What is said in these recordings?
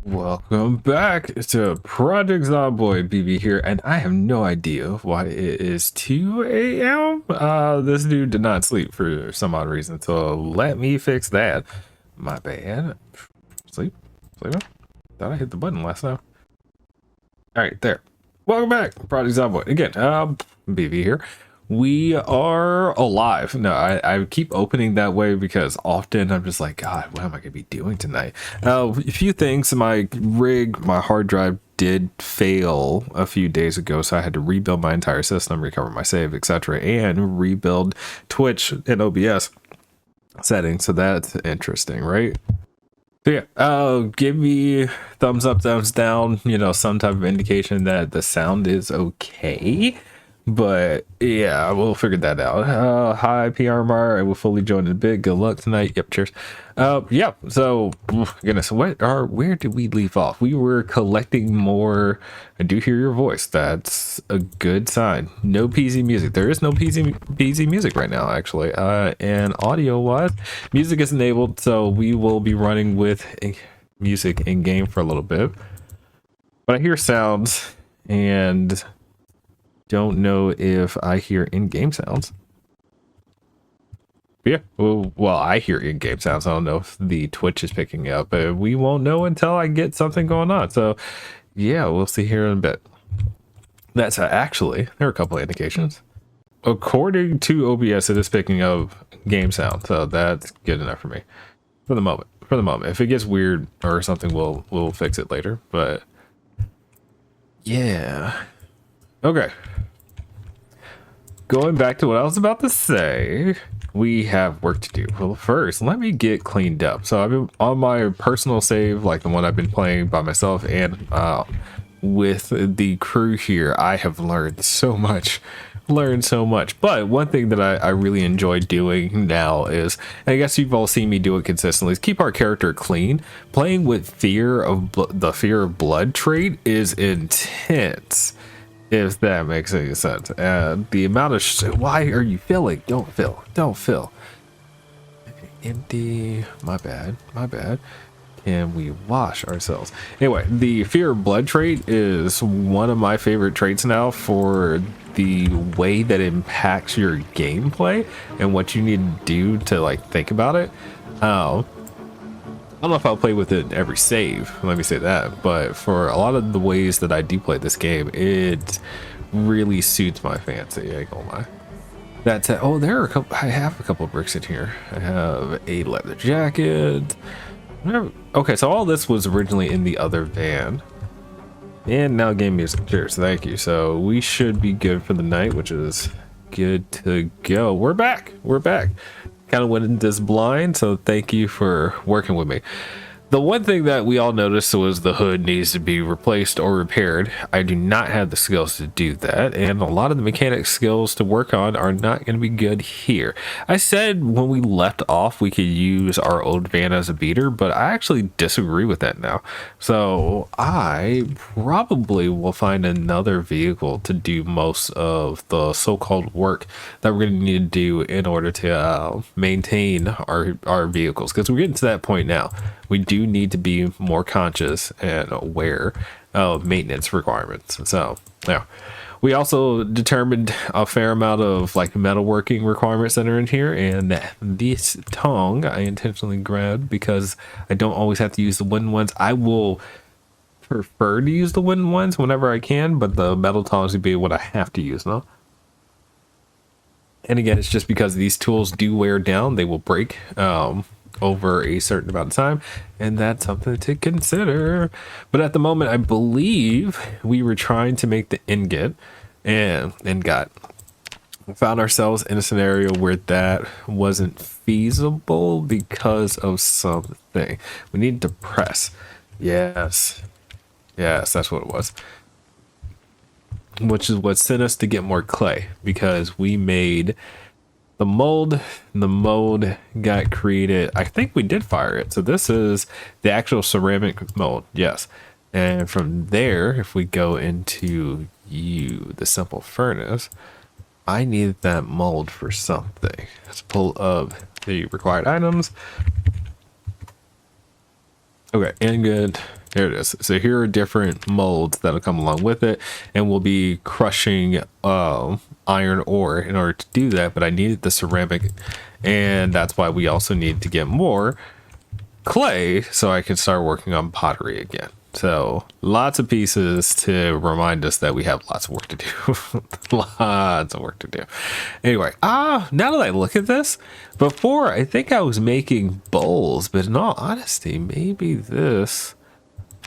Welcome back to Project Zomboid. BB here, and I have no idea why it is 2 a.m. This dude did not sleep for some odd reason, so let me fix that. My bad. Sleep? Sleeping? Thought I hit the button last time. Alright, there. Welcome back, Project Zomboid. Again, BB here. We are alive. No, I keep opening that way because often I'm just like, God, what am I gonna be doing tonight? A few things. My hard drive did fail a few days ago, so I had to rebuild my entire system, recover my save, etc., and rebuild Twitch and OBS settings. So that's interesting, right? So yeah, give me thumbs up, thumbs down, some type of indication that the sound is okay. But yeah, we'll figure that out. Hi, PRMR. I will fully join in a bit. Good luck tonight. Yep, cheers. Yeah. So, goodness, where did we leave off? We were collecting more. I do hear your voice. That's a good sign. No PZ music. There is no PZ music right now, actually. And audio-wise, music is enabled, so we will be running with music in game for a little bit. But I hear sounds and don't know if I hear in-game sounds. Yeah, well, I hear in-game sounds. I don't know if the Twitch is picking up, but we won't know until I get something going on. So yeah, we'll see here in a bit. That's actually, there are a couple of indications. According to OBS, it is picking up game sound, so that's good enough for me for the moment. If it gets weird or something, we'll fix it later. But yeah, okay. Going back to what I was about to say, we have work to do. Well, first, let me get cleaned up. So I've been on my personal save, like the one I've been playing by myself, and with the crew here, I have learned so much. But one thing that I really enjoy doing now is, and I guess you've all seen me do it consistently, is keep our character clean. Playing with the fear of blood trait is intense, if that makes any sense. And the amount of why are you filling? Don't fill. Okay, empty. My bad. Can we wash ourselves? Anyway, the fear of blood trait is one of my favorite traits now for the way that it impacts your gameplay and what you need to do to think about it. I don't know if I'll play with it every save, let me say that, but for a lot of the ways that I do play this game, it really suits my fancy, I ain't gonna lie. That's it. Oh, there are I have a couple of bricks in here. I have a leather jacket. Okay, so all this was originally in the other van. And now game music. Cheers, thank you. So we should be good for the night, which is good to go. We're back. Kind of went in this blind, so thank you for working with me. The one thing that we all noticed was the hood needs to be replaced or repaired. I do not have the skills to do that, and a lot of the mechanic skills to work on are not going to be good here. I said when we left off we could use our old van as a beater, but I actually disagree with that now. So I probably will find another vehicle to do most of the so-called work that we're going to need to do in order to maintain our vehicles, because we're getting to that point now. We do need to be more conscious and aware of maintenance requirements. So yeah, we also determined a fair amount of metalworking requirements that are in here, and this tongue I intentionally grabbed because I don't always have to use the wooden ones. I will prefer to use the wooden ones whenever I can, but the metal tongs would be what I have to use now. And again, it's just because these tools do wear down, they will break over a certain amount of time, and that's something to consider. But at the moment, I believe we were trying to make the ingot and found ourselves in a scenario where that wasn't feasible because of something. We needed to press. Yes, that's what it was, which is what sent us to get more clay, because we made the mold got created. I think we did fire it. So this is the actual ceramic mold. Yes. And from there, if we go into the simple furnace, I needed that mold for something. Let's pull up the required items. Okay, ingot, There it is. So here are different molds that'll come along with it, and we'll be crushing iron ore in order to do that. But I needed the ceramic, and that's why we also need to get more clay so I can start working on pottery again. So lots of pieces to remind us that we have lots of work to do. Lots of work to do. Anyway, now that I look at this, before I think I was making bowls, but in all honesty, maybe this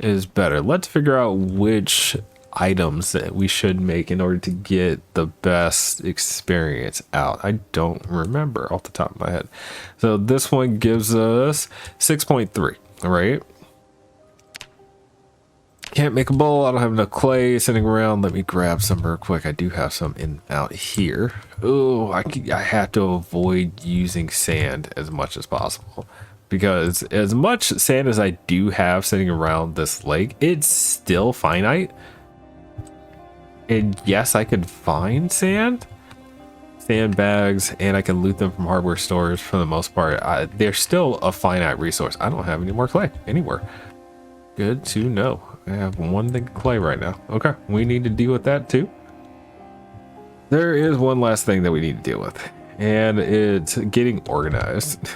is better. Let's figure out which items that we should make in order to get the best experience out. I don't remember off the top of my head. So this one gives us 6.3, all right? Can't make a bowl. I don't have enough clay sitting around. Let me grab some real quick. I do have some in out here. Oh, I have to avoid using sand as much as possible, because as much sand as I do have sitting around this lake, it's still finite. And yes, I could find sandbags, and I can loot them from hardware stores for the most part. They're still a finite resource. I don't have any more clay anywhere. Good to know. I have one thing of clay right now. Okay, we need to deal with that too. There is one last thing that we need to deal with, and it's getting organized.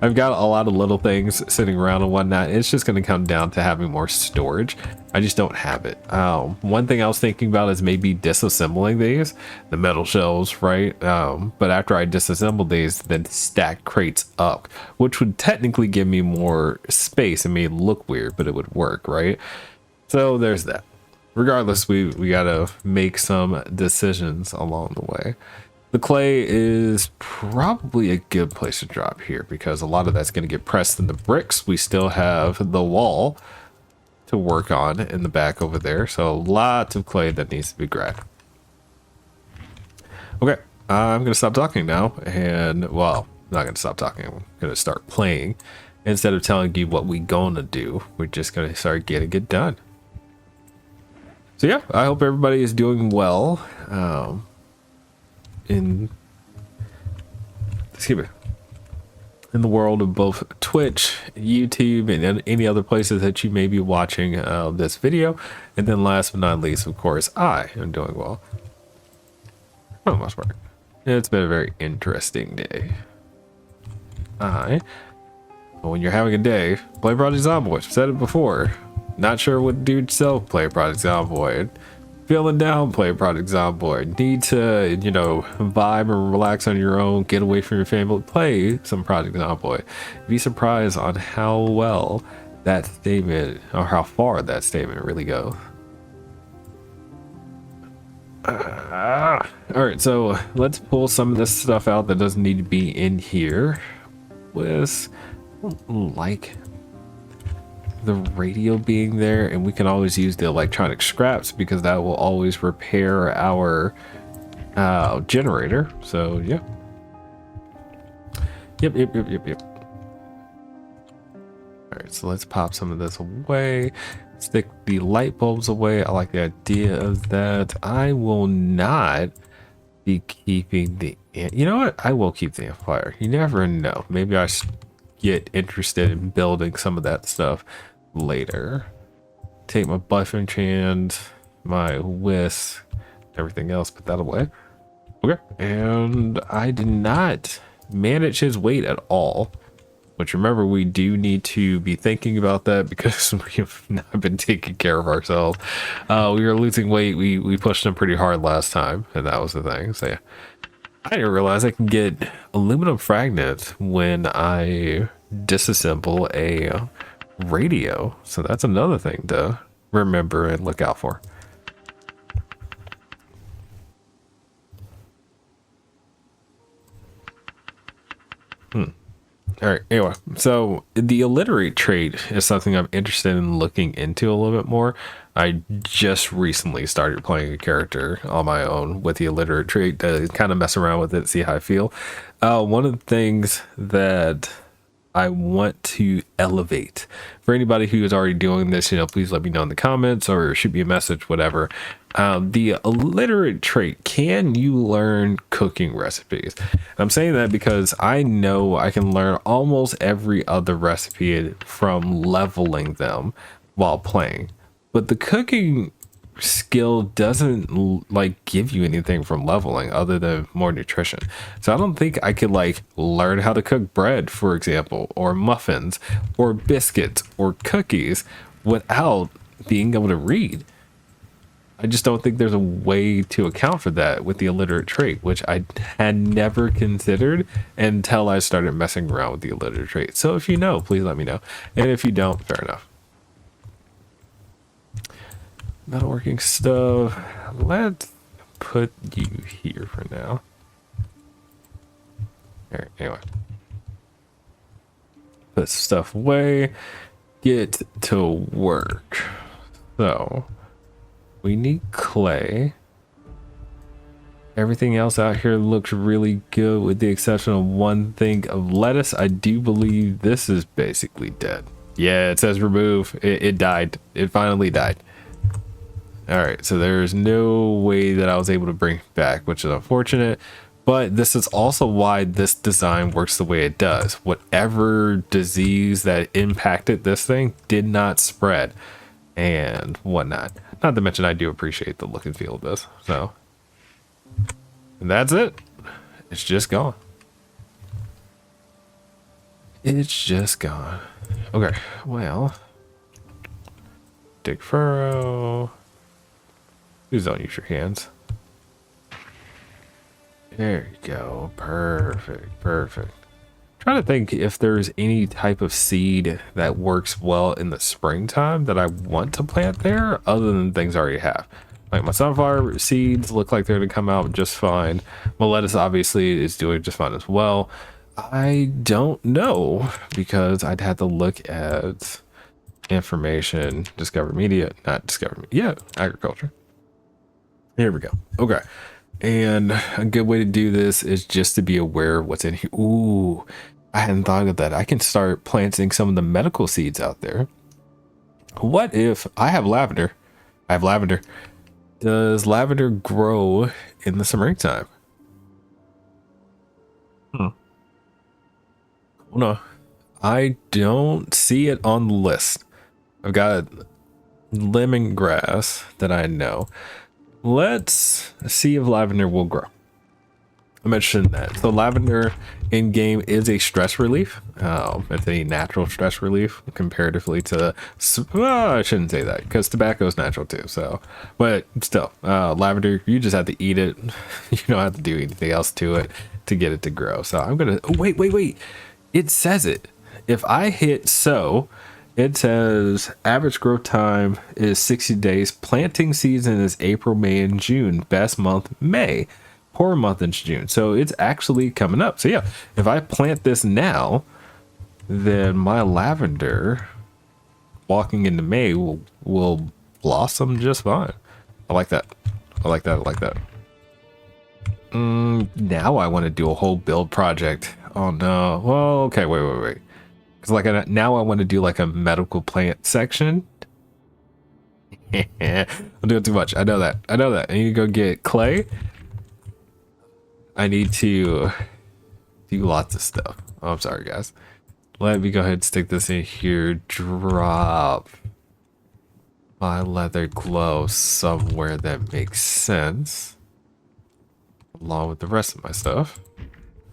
I've got a lot of little things sitting around and whatnot. It's just going to come down to having more storage. I just don't have it. One thing I was thinking about is maybe disassembling these, the metal shelves, right? But after I disassemble these, then stack crates up, which would technically give me more space. It may look weird, but it would work, right? So there's that. Regardless, we got to make some decisions along the way. The clay is probably a good place to drop here, because a lot of that's going to get pressed into bricks. We still have the wall to work on in the back over there, so lots of clay that needs to be grabbed. Okay, I'm going to stop talking now, and well, I'm not going to stop talking. I'm going to start playing. Instead of telling you what we're going to do, we're just going to start getting it done. So yeah, I hope everybody is doing well. In the world of both Twitch, YouTube, and any other places that you may be watching this video. And then last but not least, of course, I am doing well. For the most part. It's been a very interesting day. When you're having a day, play Project Zomboid. I've said it before. Not sure what to do yourself, play Project Zomboid. Feeling down, play Project Zomboid. Need to, you know, vibe and relax on your own, get away from your family, play some Project Zomboid. Be surprised on how well that statement, or how far that statement really goes. Alright, so let's pull some of this stuff out that doesn't need to be in here. Like the radio being there, and we can always use the electronic scraps because that will always repair our generator. So yeah, yep. All right, so let's pop some of this away, stick the light bulbs away. I like the idea of that. I will not be keeping the, you know what, I will keep the amplifier. You never know, maybe I get interested in building some of that stuff later. Take my buffing hand, my whisk, everything else, put that away. Okay, and I did not manage his weight at all, which, remember, we do need to be thinking about that because we have not been taking care of ourselves. We were losing weight. We pushed him pretty hard last time, and that was the thing. So yeah, I didn't realize I can get aluminum fragments when I disassemble a radio. So that's another thing to remember and look out for. All right, anyway, so the illiterate trait is something I'm interested in looking into a little bit more. I just recently started playing a character on my own with the illiterate trait to kind of mess around with it, see how I feel. One of the things that I want to elevate. For anybody who is already doing this, please let me know in the comments or shoot me a message, whatever. The illiterate trait, can you learn cooking recipes? I'm saying that because I know I can learn almost every other recipe from leveling them while playing. But the cooking skill doesn't like give you anything from leveling other than more nutrition. So I don't think I could like learn how to cook bread, for example, or muffins or biscuits or cookies without being able to read. I just don't think there's a way to account for that with the illiterate trait, which I had never considered until I started messing around with the illiterate trait. So if you know, please let me know. And if you don't, fair enough. Metalworking stuff. Let's put you here for now. All right, anyway. Put stuff away. Get to work. So, we need clay. Everything else out here looks really good with the exception of one thing of lettuce. I do believe this is basically dead. Yeah, it says remove. It died. It finally died. All right, so there's no way that I was able to bring it back, which is unfortunate, but this is also why this design works the way it does. Whatever disease that impacted this thing did not spread and whatnot. Not to mention I do appreciate the look and feel of this. So, and that's it. It's just gone. It's just gone. Okay, well, dig furrow. Please don't use your hands. There you go. Perfect. Perfect. Trying to think if there's any type of seed that works well in the springtime that I want to plant there other than things I already have. Like my sunflower seeds look like they're going to come out just fine. My lettuce obviously is doing just fine as well. I don't know because I'd have to look at information, discover media, not discover media, yeah, agriculture. Here we go. Okay. And a good way to do this is just to be aware of what's in here. Ooh, I hadn't thought of that. I can start planting some of the medical seeds out there. What if I have lavender? I have lavender. Does lavender grow in the springtime? Oh no, I don't see it on the list. I've got lemongrass that I know. Let's see if lavender will grow. I mentioned that. So lavender in game is a stress relief. It's a natural stress relief comparatively to, I shouldn't say that because tobacco is natural too. So, but still, lavender, you just have to eat it. You don't have to do anything else to it to get it to grow. So I'm going to, oh, wait. It says it. If I hit sow, it says average growth time is 60 days. Planting season is April, May, and June. Best month, May. Poor month is June. So it's actually coming up. So yeah, if I plant this now, then my lavender walking into May will blossom just fine. I like that. I like that. Now I want to do a whole build project. Oh no. Well, okay, wait. Like now I want to do like a medical plant section. I'm doing too much. I know that. I need to go get clay. I need to do lots of stuff. Oh, I'm sorry, guys. Let me go ahead and stick this in here. Drop my leather glove somewhere that makes sense, along with the rest of my stuff.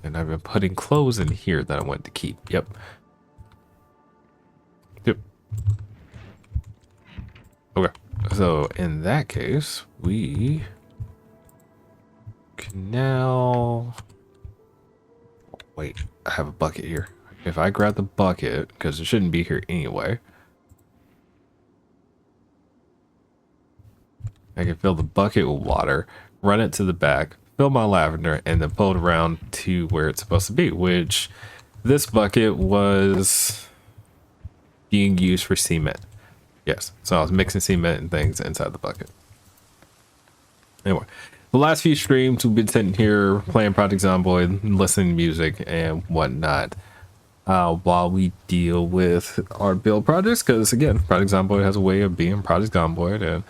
And I've been putting clothes in here that I want to keep. Yep. Okay, so in that case, we can now wait. I have a bucket here. If I grab the bucket, because it shouldn't be here anyway, I can fill the bucket with water, run it to the back, fill my lavender, and then pull it around to where it's supposed to be, which this bucket was being used for cement. Yes, so I was mixing cement and things inside the bucket. Anyway, the last few streams we've been sitting here playing Project Zomboid, listening to music and whatnot. while we deal with our build projects, because again, Project Zomboid has a way of being Project Zomboid, and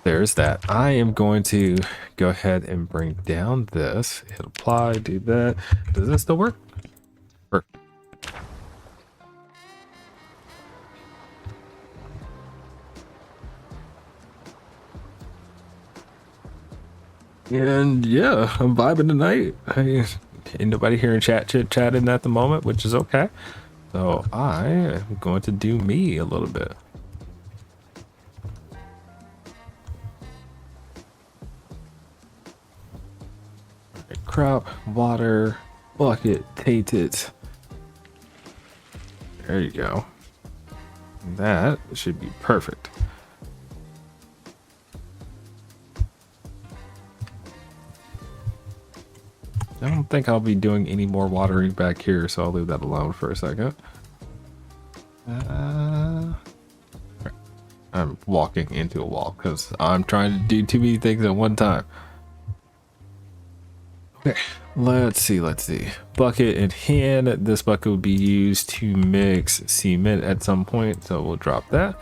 there's that. I am going to go ahead and bring down this, hit apply, do that. Does this still work? Perfect. And yeah, I'm vibing tonight. Ain't nobody here in chat chit-chatting at the moment, which is okay. So I am going to do me a little bit. Crop, water, bucket, take it. There you go. That should be perfect. I don't think I'll be doing any more watering back here, so I'll leave that alone for a second. I'm walking into a wall because I'm trying to do too many things at one time. Okay, let's see. Bucket in hand. This bucket will be used to mix cement at some point, so we'll drop that.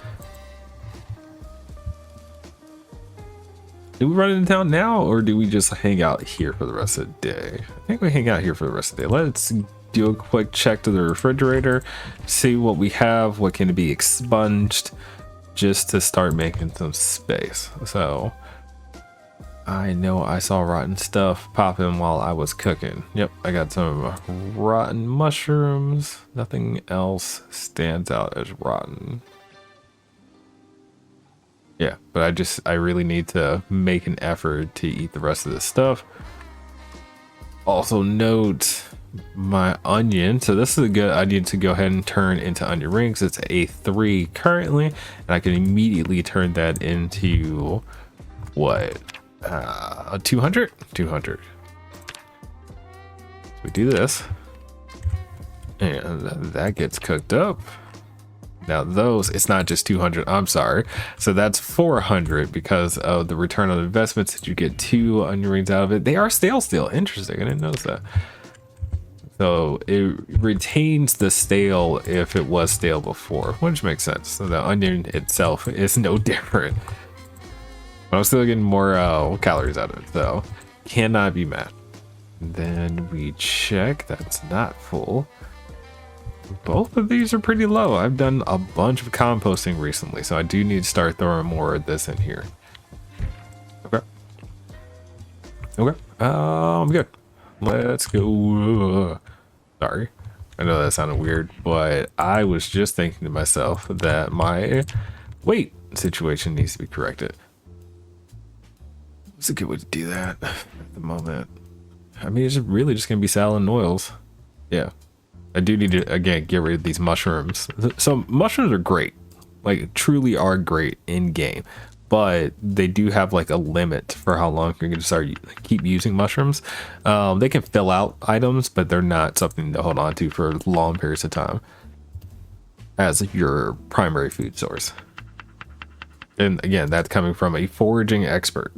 Do we run into town now, or do we just hang out here for the rest of the day? I think we hang out here for the rest of the day. Let's do a quick check to the refrigerator, see what we have, what can be expunged, just to start making some space. So I know I saw rotten stuff popping while I was cooking. Yep, I got some rotten mushrooms. Nothing else stands out as rotten. Yeah, but I really need to make an effort to eat the rest of this stuff. Also note my onion. So this is a good onion to go ahead and turn into onion rings. It's a 3 currently, and I can immediately turn that into what? 200? 200. So we do this, and that gets cooked up. Now those, it's not just 200, I'm sorry. So that's 400 because of the return on investments that you get 2 onion rings out of it. They are stale still. Interesting, I didn't notice that. So it retains the stale if it was stale before, which makes sense. So the onion itself is no different. But I'm still getting more calories out of it, so cannot be mad. And then we check, that's not full. Both of these are pretty low. I've done a bunch of composting recently, so I do need to start throwing more of this in here. Okay. I'm good. Let's go. Sorry. I know that sounded weird, but I was just thinking to myself that my weight situation needs to be corrected. What's a good way to do that at the moment? I mean, it's really just going to be salad and oils. Yeah. I do need to, again, get rid of these mushrooms. So mushrooms are great, like truly are great in game, but they do have like a limit for how long you're going to keep using mushrooms. They can fill out items, but they're not something to hold on to for long periods of time as your primary food source. And again, that's coming from a foraging expert.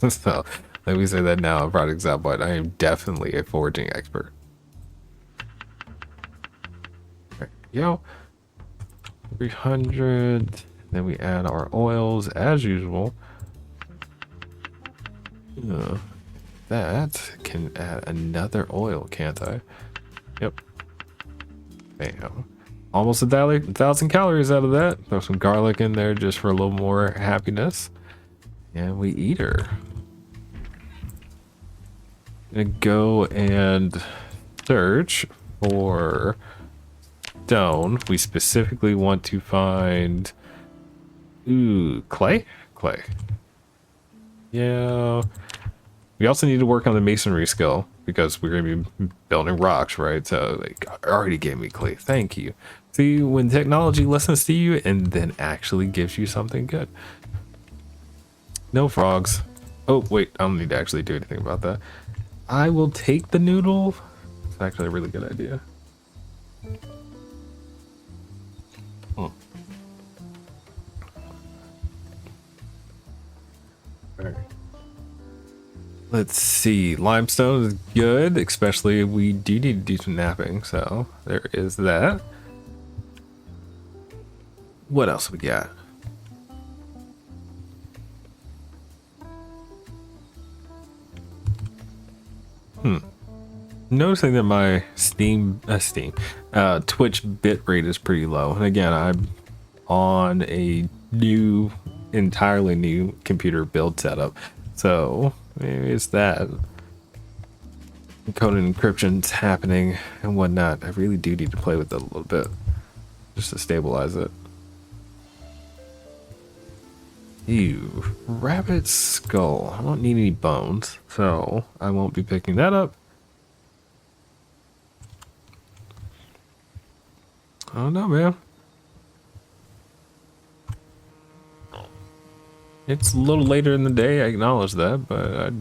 So let me say that now on Project Zomboid, I am definitely a foraging expert. Yo, 300. Then we add our oils as usual. That can add another oil, can't I? Yep. Bam. Almost 1,000 calories out of that. Throw some garlic in there just for a little more happiness. And we eat her. Gonna go and search for stone. We specifically want to find clay. Yeah, we also need to work on the masonry skill because we're going to be building rocks, right? So like, already gave me clay, thank you. See, when technology listens to you and then actually gives you something good. No frogs. Oh wait, I don't need to actually do anything about that. I will take the noodle. It's actually a really good idea. Let's see. Limestone is good, especially we do need to do some napping, so there is that. What else we got? Noticing that my Twitch bitrate is pretty low, and again, I'm on a entirely new computer build setup, so maybe it's that code and encryption's happening and whatnot. I really do need to play with it a little bit just to stabilize it. Ew, rabbit skull. I don't need any bones, so I won't be picking that up. I don't know, man. It's a little later in the day, I acknowledge that, but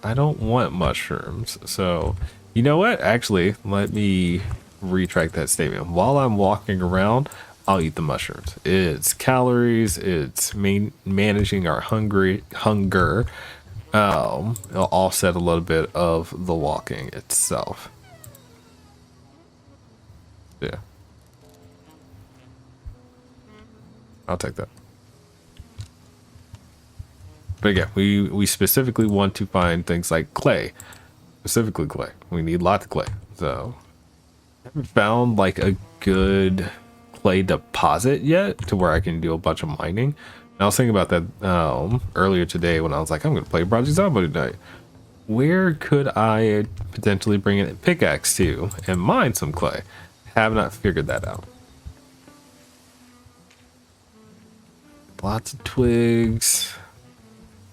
I don't want mushrooms. So, you know what? Actually, let me retract that statement. While I'm walking around, I'll eat the mushrooms. It's calories, it's managing our hunger. It'll offset a little bit of the walking itself. Yeah. I'll take that. But again, we specifically want to find things like clay. Specifically clay. We need lots of clay. So I haven't found like a good clay deposit yet to where I can do a bunch of mining. And I was thinking about that earlier today when I was like, I'm gonna play Project Zomboid tonight. Where could I potentially bring a pickaxe to and mine some clay? Have not figured that out. Lots of twigs.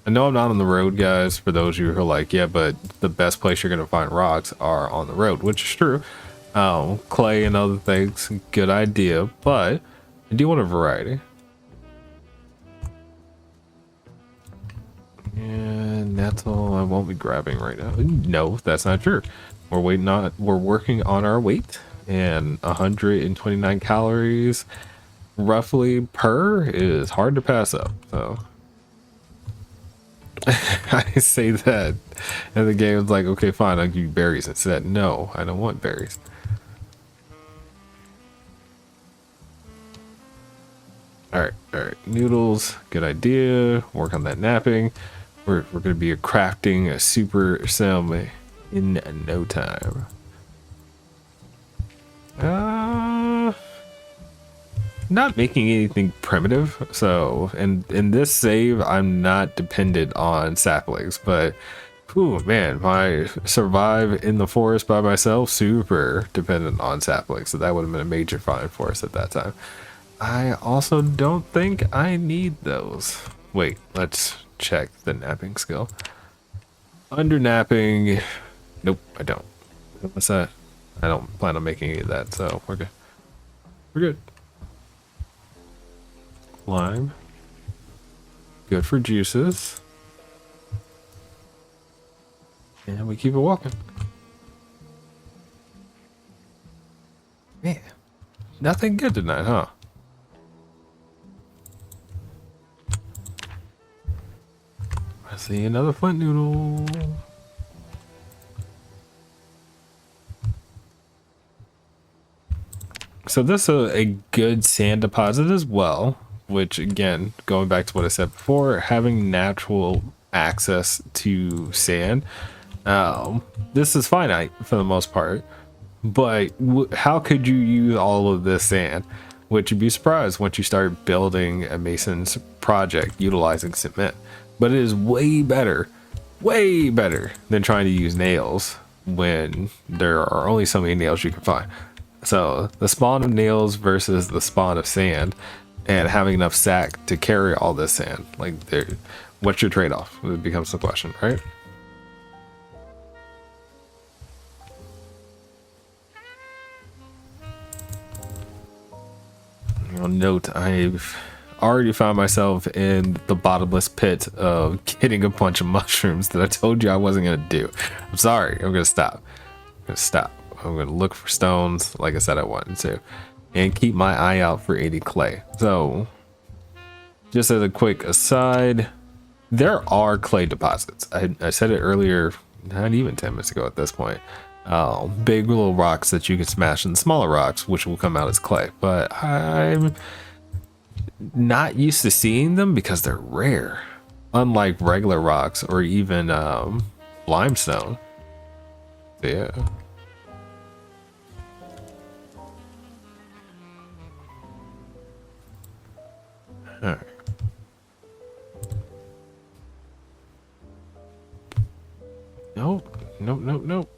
I know I'm not on the road, guys, for those of you who are like, yeah, but the best place you're going to find rocks are on the road, which is true. Clay and other things, good idea, but I do want a variety. And that's all I won't be grabbing right now. No, that's not true. We're working on our weight, and 129 calories roughly per is hard to pass up, so I say that and the game's like, okay, fine, I'll give you berries instead. No, I don't want berries. All right, noodles, good idea. Work on that napping. We're gonna be crafting a super sim in no time. Not making anything primitive, so in this save I'm not dependent on saplings, but ooh, man, my survive in the forest by myself, super dependent on saplings, so that would have been a major find for us at that time. I also don't think I need those. Wait, let's check the napping skill. Under napping, nope, I don't. What's that? I don't plan on making any of that, so we're good. We're good. Lime, good for juices, and we keep it walking. Man, nothing good tonight, huh? I see another flint noodle. So this is a good sand deposit as well, which again, going back to what I said before, having natural access to sand, this is finite for the most part, but how could you use all of this sand? Which you'd be surprised once you start building a mason's project utilizing cement. But it is way better than trying to use nails when there are only so many nails you can find. So the spawn of nails versus the spawn of sand, and having enough sack to carry all this sand, like, what's your trade-off? It becomes the question, right? You'll note I've already found myself in the bottomless pit of getting a bunch of mushrooms that I told you I wasn't gonna do. I'm sorry. I'm gonna stop. I'm gonna look for stones, like I said I wanted to, and keep my eye out for any clay. So just as a quick aside, there are clay deposits. I said it earlier, not even 10 minutes ago at this point. Big little rocks that you can smash in smaller rocks, which will come out as clay. But I'm not used to seeing them because they're rare, unlike regular rocks or even limestone. So yeah. All right. Nope, nope, nope, nope.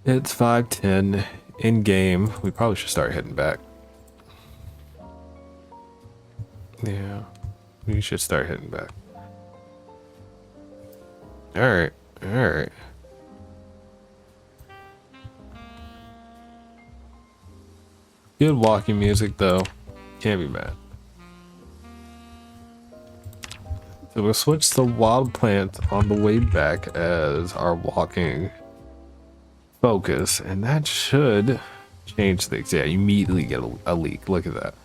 It's 5:10 in game. We probably should start heading back. Yeah, we should start heading back. All right, all right. Good walking music though. Can't be mad. So we'll switch to wild plant on the way back as our walking focus, and that should change things. Yeah, you immediately get a leak. Look at that.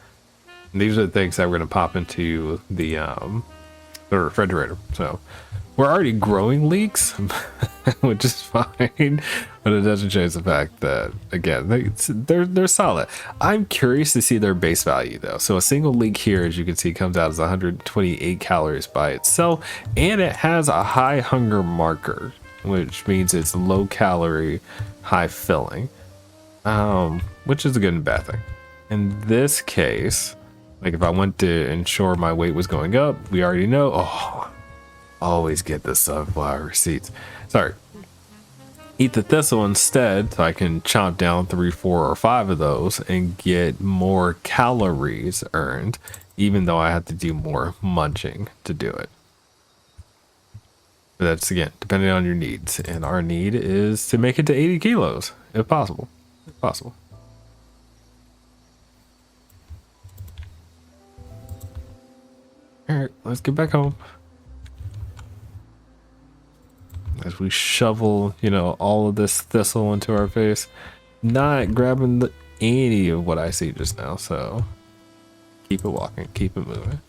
And these are the things that we're going to pop into the refrigerator. So we're already growing leaks, which is fine, but it doesn't change the fact that, again, they're solid. I'm curious to see their base value though. So a single leek here, as you can see, comes out as 128 calories by itself, and it has a high hunger marker, which means it's low calorie, high filling, which is a good and bad thing. In this case, like if I went to ensure my weight was going up, we already know, oh, always get the sunflower seeds. Sorry. Eat the thistle instead, so I can chomp down 3, 4, or 5 of those and get more calories earned, even though I have to do more munching to do it. But that's, again, depending on your needs. And our need is to make it to 80 kilos, if possible. If possible. All right, let's get back home. As we shovel, you know, all of this thistle into our face, not grabbing any of what I see just now. So keep it walking, keep it moving.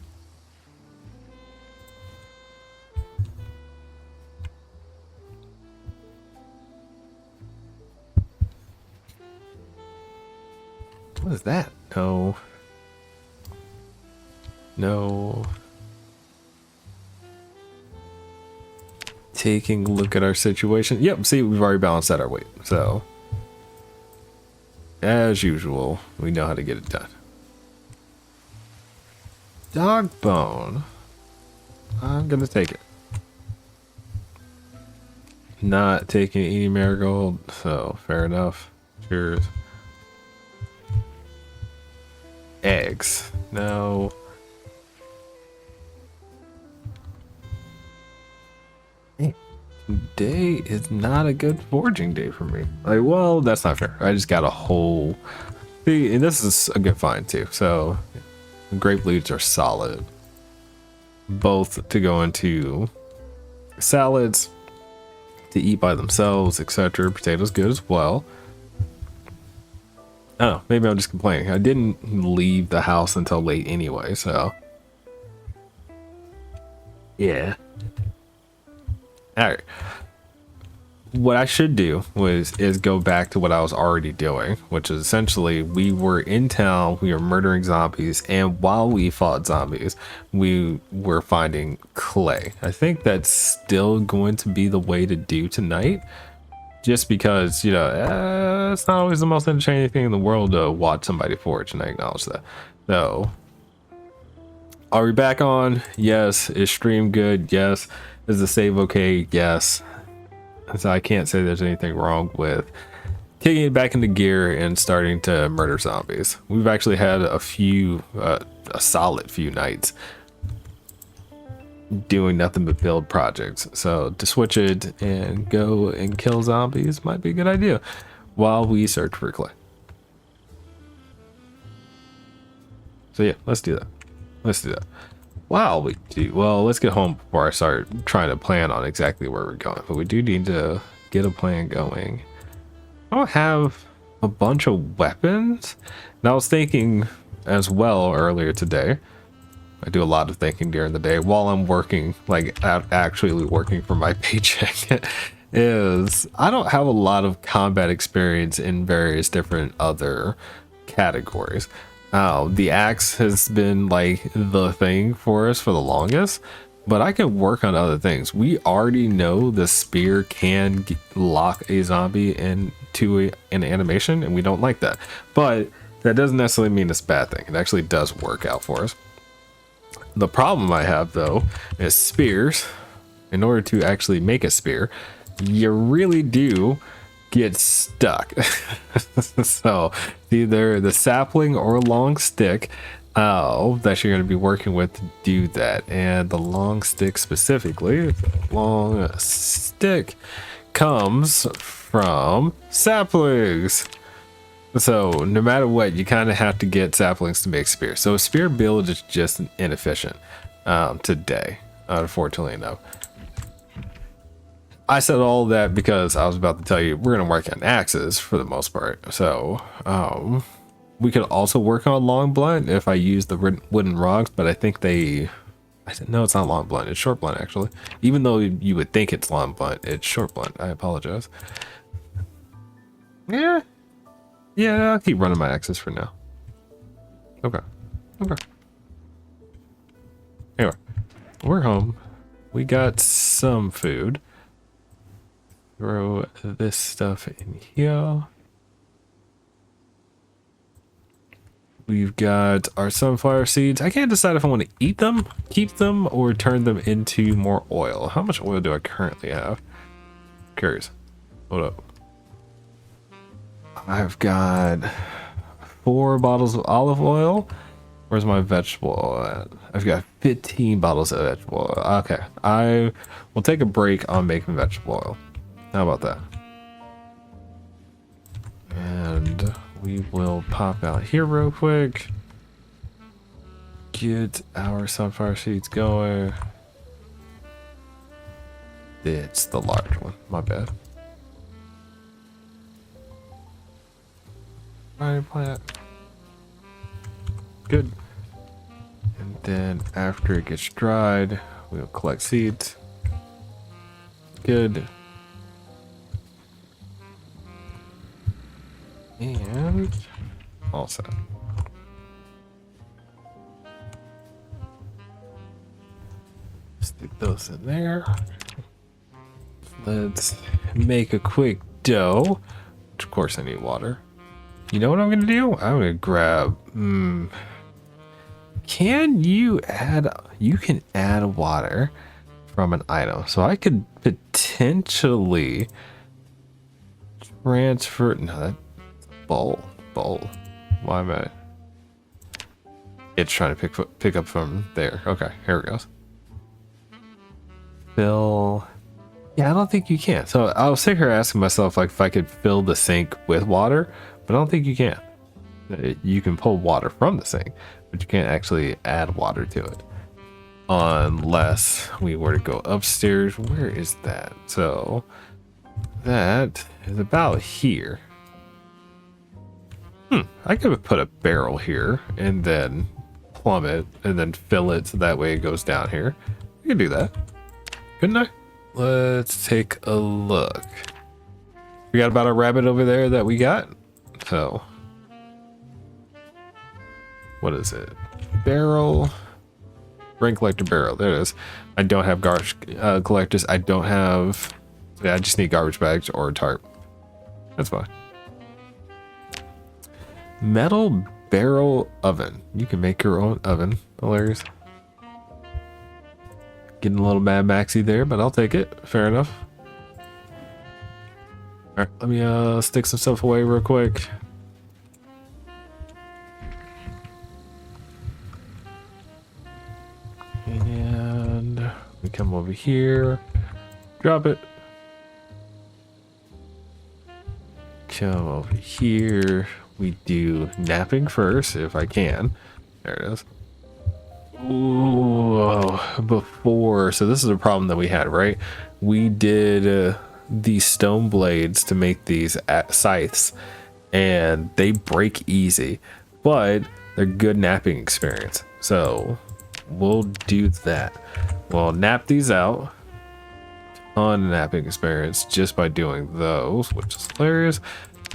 What is that? No. No. Taking a look at our situation. Yep, see, we've already balanced out our weight. So, as usual, we know how to get it done. Dog bone. I'm gonna take it. Not taking any marigold, so fair enough. Cheers. Eggs. No. Today is not a good foraging day for me. Like, well, that's not fair. I just got a whole... See, and this is a good find too. So, grape leaves are solid. Both to go into salads, to eat by themselves, etc. Potatoes good as well. I don't know, maybe I'm just complaining. I didn't leave the house until late anyway, so... Yeah. Alright. What I should do is go back to what I was already doing, which is essentially we were in town, we were murdering zombies, and while we fought zombies, we were finding clay. I think that's still going to be the way to do tonight, just because, you know, it's not always the most entertaining thing in the world to watch somebody forage, and I acknowledge that. So, are we back on? Yes. Is stream good? Yes. Is the save okay? Yes. So I can't say there's anything wrong with kicking it back into gear and starting to murder zombies. We've actually had a solid few nights doing nothing but build projects. So to switch it and go and kill zombies might be a good idea while we search for clay. So yeah, let's do that. Let's do that. Wow, we do. Well, let's get home before I start trying to plan on exactly where we're going. But we do need to get a plan going. I don't have a bunch of weapons. And I was thinking as well earlier today. I do a lot of thinking during the day while I'm working, like actually working for my paycheck. Is I don't have a lot of combat experience in various different other categories. The axe has been like the thing for us for the longest, but I can work on other things. We already know the spear can lock a zombie into an animation, and we don't like that. But that doesn't necessarily mean it's a bad thing. It actually does work out for us. The problem I have though is spears. In order to actually make a spear, you really do get stuck. So either the sapling or long stick that you're going to be working with to do that. And the long stick specifically, the long stick comes from saplings. So no matter what, you kind of have to get saplings to make spears. So a spear build is just inefficient today, unfortunately enough. I said all that because I was about to tell you we're going to work on axes for the most part. So we could also work on long blunt if I use the wooden rods, but I think I said no, it's not long blunt, it's short blunt actually. Even though you would think it's long blunt, it's short blunt. I apologize. Yeah, I'll keep running my axes for now. Okay. Anyway, we're home. We got some food. Throw this stuff in here. We've got our sunflower seeds. I can't decide if I want to eat them, keep them, or turn them into more oil. How much oil do I currently have? Curious. Hold up. I've got 4 bottles of olive oil. Where's my vegetable oil at? I've got 15 bottles of vegetable oil. Okay, I will take a break on making vegetable oil. How about that? And we will pop out here real quick. Get our sunflower seeds going. It's the large one, my bad. Plant. Good. And then after it gets dried, we'll collect seeds. Good. And all set. Stick those in there. Let's make a quick dough, which of course I need water. You know what I'm gonna do? I'm gonna grab, can you can add water from an item. So I could potentially transfer, no, that's bowl. Why am I? It's trying to pick up from there. Okay, here it goes. Fill. Yeah, I don't think you can. So I was sitting here asking myself like if I could fill the sink with water, but I don't think you can. You can pull water from the sink, but you can't actually add water to it. Unless we were to go upstairs. Where is that? So that is about here. I could put a barrel here and then plumb it and then fill it so that way it goes down here. You can do that. Couldn't I? Let's take a look. We got about a rabbit over there that we got. So what is it? Barrel. Rain collector barrel. There it is. I don't have garbage collectors. I don't have. Yeah, I just need garbage bags or a tarp. That's fine. Metal barrel oven. You can make your own oven. Hilarious. Getting a little Mad Maxy there, but I'll take it. Fair enough. All right, let me stick some stuff away real quick. And we come over here, drop it. Come over here. We do napping first, if I can. There it is. Ooh, before. So this is a problem that we had, right? We did these stone blades to make these scythes, and they break easy, but they're good napping experience. So we'll do that. We'll nap these out. On napping experience just by doing those, which is hilarious.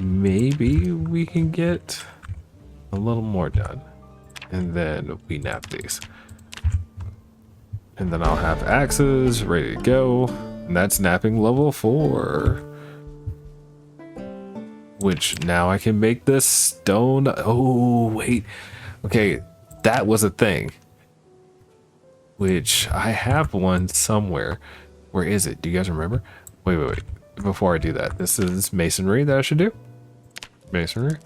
Maybe we can get a little more done, and then we nap these, and then I'll have axes ready to go. And that's napping level 4, which now I can make this stone. Oh wait, okay, that was a thing, which I have one somewhere. Where is it? Do you guys remember? Wait. Before I do that, this is masonry that I should do. Masonry.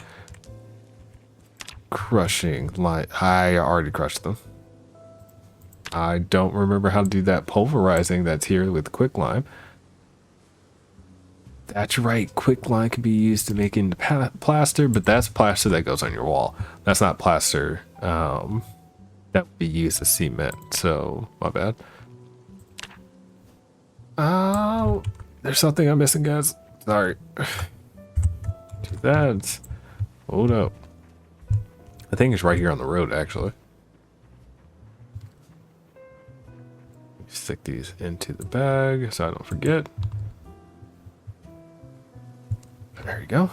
Crushing light. I already crushed them. I don't remember how to do that pulverizing that's here with quicklime. That's right. Quicklime can be used to make into plaster, but that's plaster that goes on your wall. That's not plaster that would be used as cement. So, my bad. Oh, there's something I'm missing, guys. Sorry. Do that. Oh no. I think it's right here on the road, actually. Stick these into the bag so I don't forget. There you go.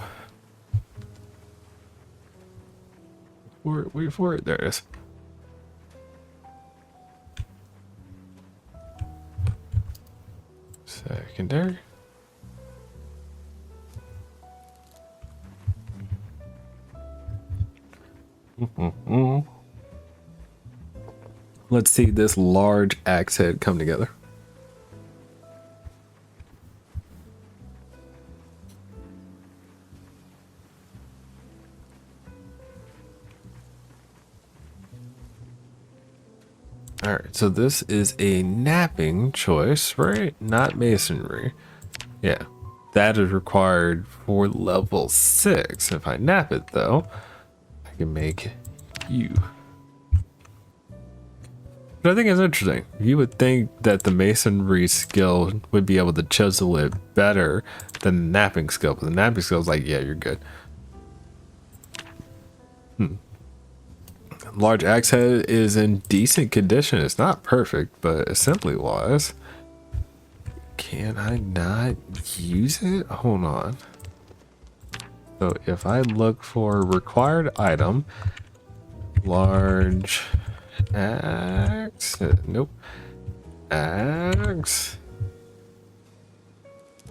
Wait for it. There it is. Secondary. Let's see this large axe head come together. All right, so this is a napping choice, right? Not masonry. Yeah, that is required for level 6. If I nap it though, I can make you. But I think it's interesting. You would think that the masonry skill would be able to chisel it better than the napping skill, but the napping skill is like, yeah, you're good. Large axe head is in decent condition. It's not perfect, but assembly wise, can I not use it? Hold on. So if I look for required item, large axe, nope, axe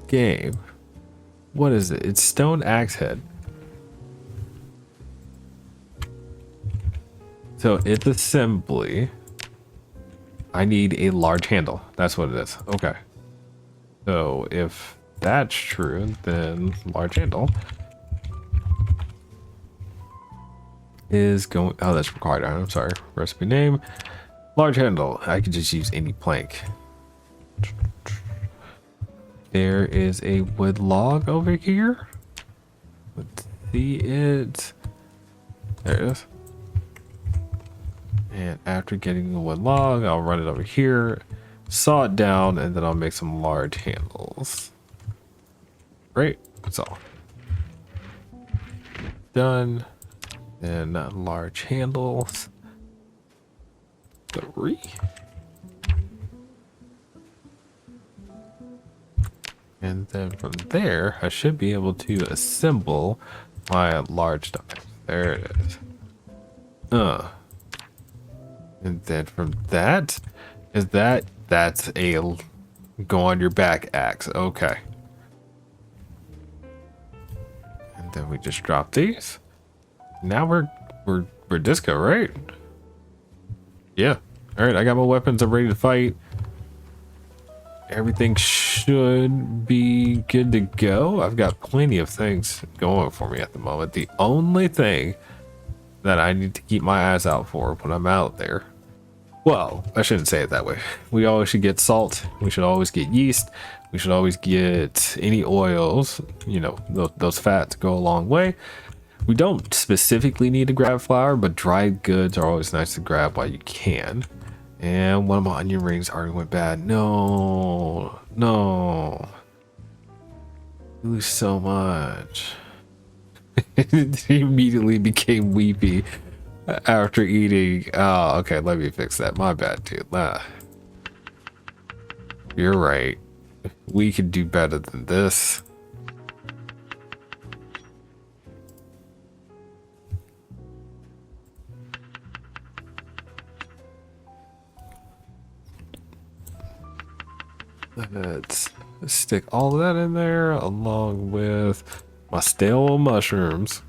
game. What is it? It's stone axe head. So it's assembly. I need a large handle. That's what it is. Okay. So if that's true, then large handle is going. Oh, that's required. I'm sorry. Recipe name. Large handle. I could just use any plank. There is a wood log over here. Let's see it. There it is. And after getting the wood log, I'll run it over here, saw it down, and then I'll make some large handles. Great, that's all. Done. Then large handles. 3. And then from there, I should be able to assemble my large diamond. There it is. And then from that, that's a go on your back axe. Okay. And then we just drop these. Now we're disco, right? Yeah. All right, I got my weapons. I'm ready to fight. Everything should be good to go. I've got plenty of things going for me at the moment. The only thing that I need to keep my eyes out for when I'm out there. Well, I shouldn't say it that way. We always should get salt. We should always get yeast. We should always get any oils. You know, those fats go a long way. We don't specifically need to grab flour, but dried goods are always nice to grab while you can. And one of my onion rings already went bad. No. lose so much. He immediately became weepy after eating. Oh, okay, let me fix that. My bad, dude. You're right. We could do better than this. Let's stick all of that in there along with my stale mushrooms.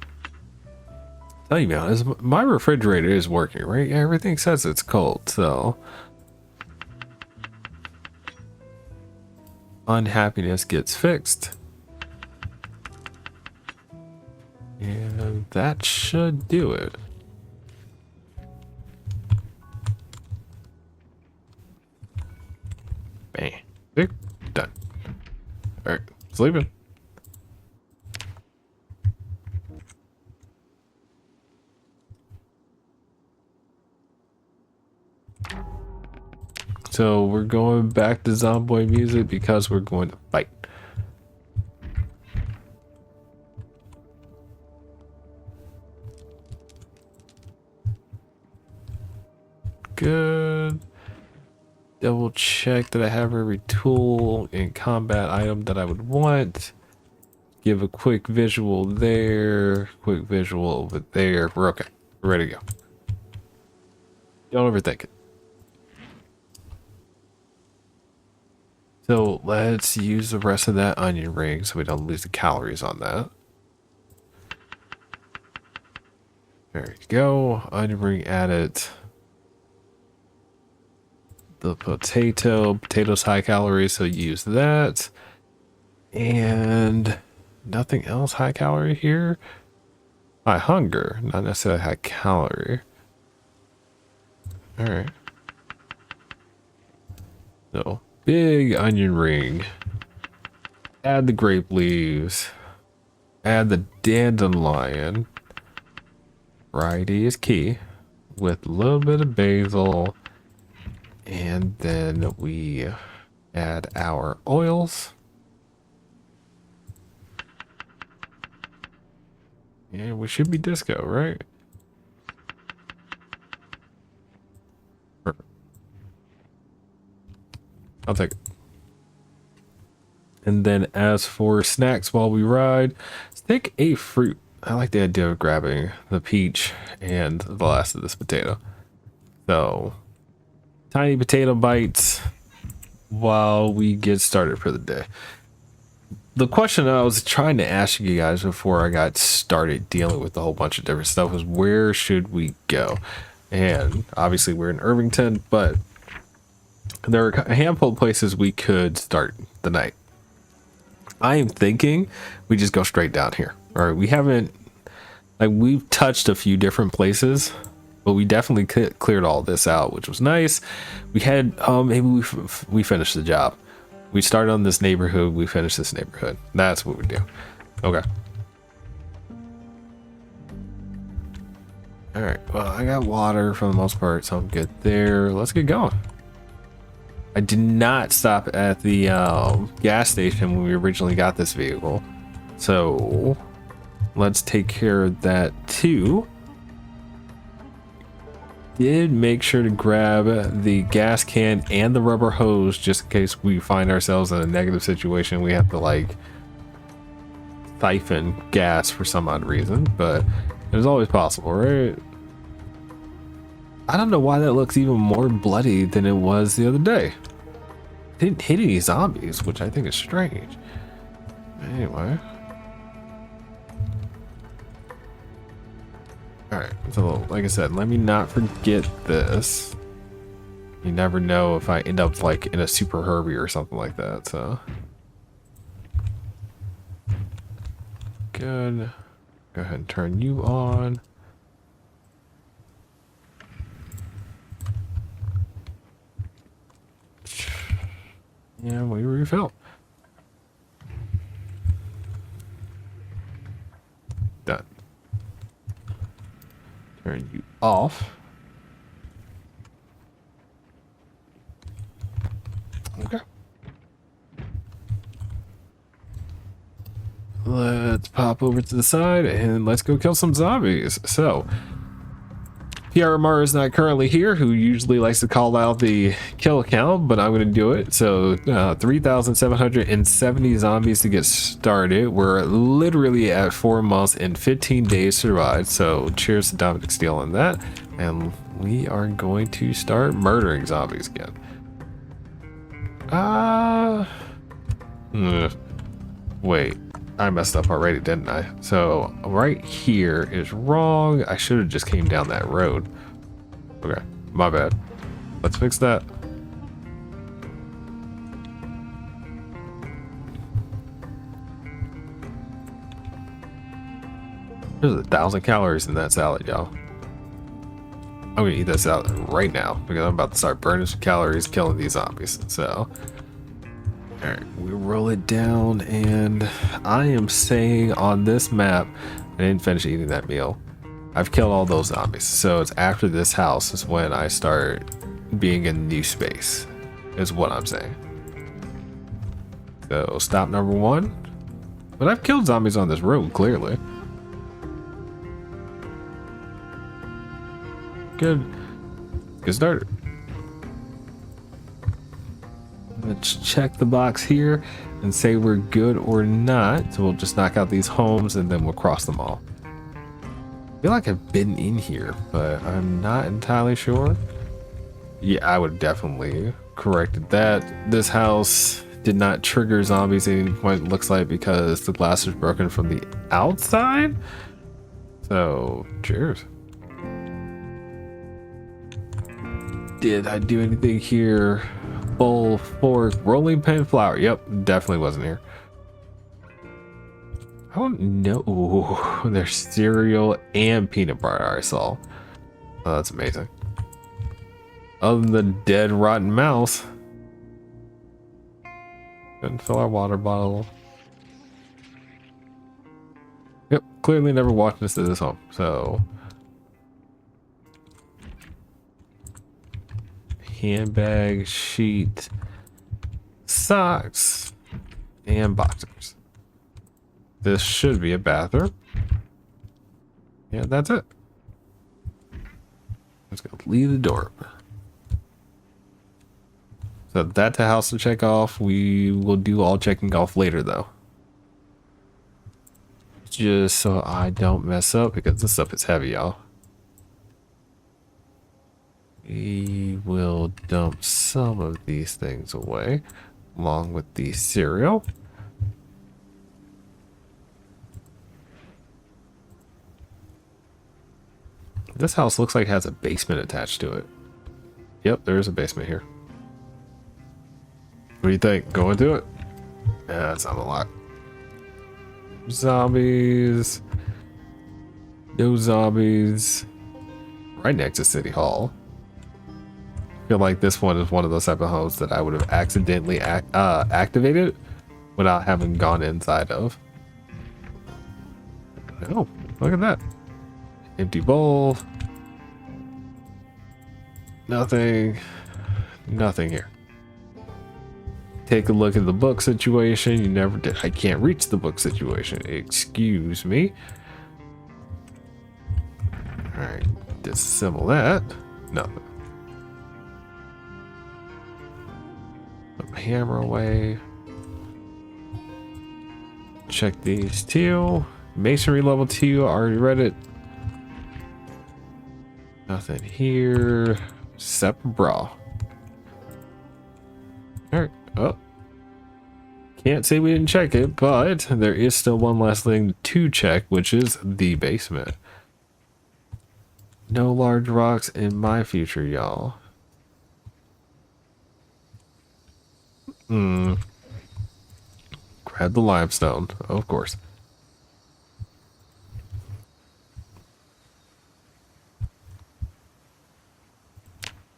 Tell you, man, my refrigerator is working, right? Everything says it's cold, so unhappiness gets fixed. And that should do it. Bang. There. Done. Alright, sleeping. So we're going back to Zomboid music because we're going to fight. Good. Double check that I have every tool and combat item that I would want. Give a quick visual there, quick visual over there. We're okay. We're ready to go. Don't overthink it. So let's use the rest of that onion ring so we don't lose the calories on that. There you go. Onion ring added. The potatoes high calories, so use that. And nothing else high calorie here. High hunger, not necessarily high calorie. All right. So big onion ring. Add the grape leaves. Add the dandelion. Variety is key. With a little bit of basil. And then we add our oils. And we should be disco, right? Perfect. I'll take it. And then as for snacks while we ride, stick a fruit. I like the idea of grabbing the peach and the last of this potato. So, tiny potato bites while we get started for the day. The question I was trying to ask you guys before I got started dealing with a whole bunch of different stuff was, where should we go? And obviously we're in Irvington, but there are a handful of places we could start the night. I am thinking we just go straight down here. All right, we haven't, like, we've touched a few different places, but we definitely cleared all this out, which was nice. We had, maybe we finished the job. We started on this neighborhood, we finished this neighborhood. That's what we do. Okay. All right, well, I got water for the most part, so I'm good there. Let's get going. I did not stop at the gas station when we originally got this vehicle, so let's take care of that too. Did make sure to grab the gas can and the rubber hose just in case we find ourselves in a negative situation. We have to like siphon gas for some odd reason, but it was always possible, right? I don't know why that looks even more bloody than it was the other day. It didn't hit any zombies, which I think is strange. Anyway. Alright, so like I said, let me not forget this. You never know if I end up like in a super Herbie or something like that, so. Good. Go ahead and turn you on. And we refill. Done. Turn you off. Okay. let's pop over to the side and let's go kill some zombies. So, PRMR is not currently here, who usually likes to call out the kill count, but I'm going to do it. So 3,770 zombies to get started. We're literally at 4 months and 15 days survived. So cheers to Dominic Steele on that. And we are going to start murdering zombies again. Wait, I messed up already, didn't I? So right here is wrong. I should have just came down that road. Okay, my bad. Let's fix that. There's 1,000 calories in that salad, y'all. I'm gonna eat that salad right now because I'm about to start burning some calories killing these zombies. So alright, we roll it down, and I am saying on this map, I didn't finish eating that meal. I've killed all those zombies, so it's after this house is when I start being in new space, is what I'm saying. So stop number 1. But I've killed zombies on this road, clearly. Good start. Let's check the box here and say we're good or not. So we'll just knock out these homes and then we'll cross them all. I feel like I've been in here, but I'm not entirely sure. Yeah, I would definitely corrected that. This house did not trigger zombies at any point, it looks like, because the glass was broken from the outside. So cheers. Did I do anything here? Bowl, fork, rolling pin, flour. Yep, definitely wasn't here. I don't know. Ooh, there's cereal and peanut butter I saw. Oh, that's amazing. Other than the dead rotten mouse. Couldn't fill our water bottle. Yep, clearly never walked into this home, so. Handbag, sheet, socks, and boxers. This should be a bathroom. Yeah, that's it. Let's go leave the door open. So that's a house to check off. We will do all checking off later, though. Just so I don't mess up, because this stuff is heavy, y'all. We will dump some of these things away, along with the cereal. This house looks like it has a basement attached to it. Yep, there is a basement here. What do you think? Go into it? Yeah, that's not a lot. Zombies. No zombies. Right next to City Hall. I feel like this one is one of those type of homes that I would have accidentally activated without having gone inside of. Oh, look at that. Empty bowl. Nothing. Nothing here. Take a look at the book situation. You never did. I can't reach the book situation. Excuse me. Alright. Disassemble that. Nothing. Put my hammer away. Check these two. Masonry level 2. Already read it. Nothing here. Separate bra. Alright. Oh. Can't say we didn't check it, but there is still one last thing to check, which is the basement. No large rocks in my future, y'all. Grab the limestone, of course.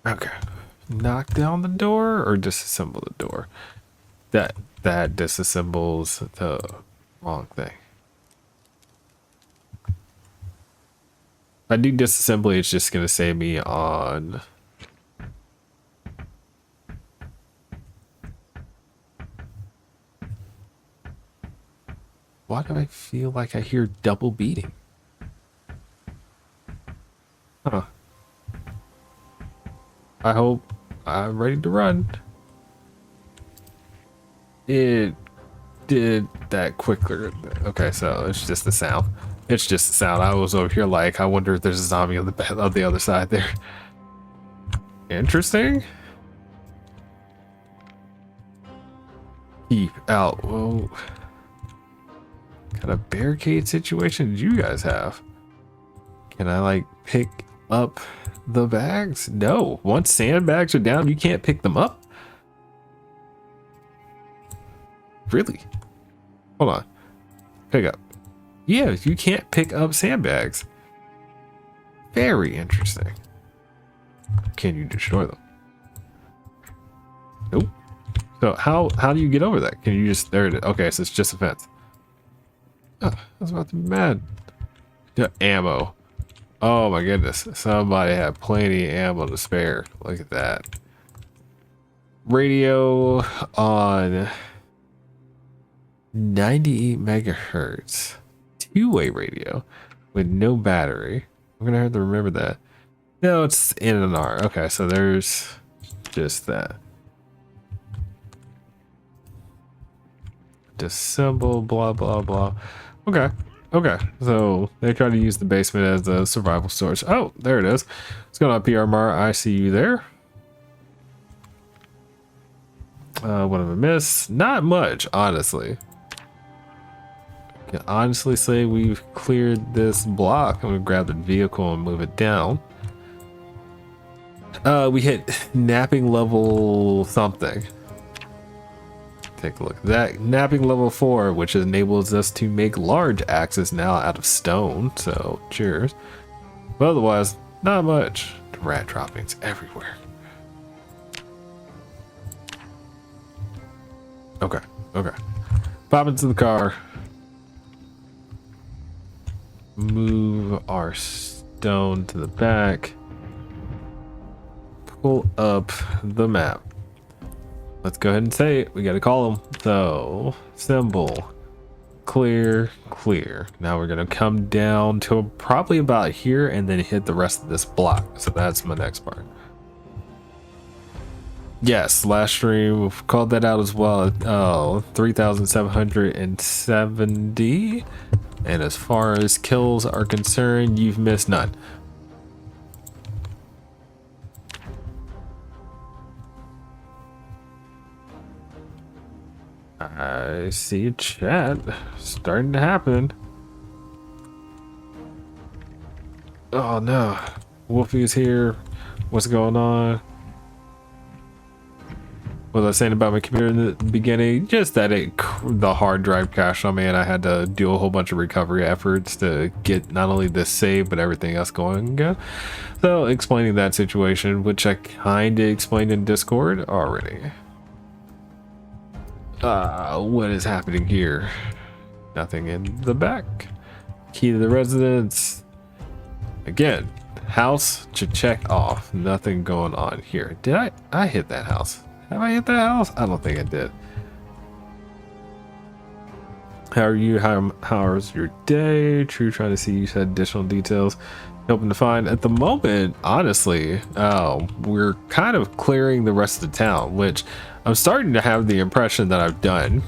Okay. Knock down the door or disassemble the door? That disassembles the wrong thing. If I do disassembly, it's just gonna save me on Why do I feel like I hear double beating? Huh. I hope I'm ready to run. It did that quicker. Okay, so it's just the sound. It's just the sound. I was over here like, I wonder if there's a zombie on the other side there. Interesting. Keep out. Whoa. What kind of barricade situation did you guys have? Can I like pick up the bags? No. Once sandbags are down, you can't pick them up? Really? Hold on. Pick up. Yeah, you can't pick up sandbags. Very interesting. Can you destroy them? Nope. So how do you get over that? Can you just, there it is. Okay, so it's just a fence. Oh, I was about to be mad. Yeah, ammo. Oh my goodness. Somebody had plenty of ammo to spare. Look at that. Radio on 98 megahertz. Two-way radio with no battery. I'm gonna have to remember that. No, it's in an R. Okay, so there's just that. Disassemble, blah blah blah. Okay. Okay, so they try to use the basement as the survival source. Oh, there it is. What's going on, PRMR? I see you there. What have I missed? Not much, honestly. I can honestly say we've cleared this block. I'm gonna grab the vehicle and move it down. We hit napping level something. Take a look at that. Napping level 4, which enables us to make large axes now out of stone. So, cheers. But otherwise, not much. Rat droppings everywhere. Okay, okay. Pop into the car. Move our stone to the back. Pull up the map. Let's go ahead and say it. We got to call them. So, symbol, clear, clear. Now we're going to come down to probably about here and then hit the rest of this block. So that's my next part. Yes, last stream, we've called that out as well. Oh, 3,770. And as far as kills are concerned, you've missed none. I see a chat starting to happen. Oh no, Wolfie's here. What's going on? What was I saying about my computer in the beginning? Just that the hard drive crashed on me and I had to do a whole bunch of recovery efforts to get not only this save but everything else going again. So explaining that situation, which I kind of explained in Discord already. What is happening here? Nothing in the back. Key to the residence. Again, house to check off. Nothing going on here. Did I hit that house? Have I hit that house? I don't think I did. How are you? How's your day? True, trying to see you said additional details. Hoping to find at the moment, honestly, we're kind of clearing the rest of the town, which I'm starting to have the impression that I've done.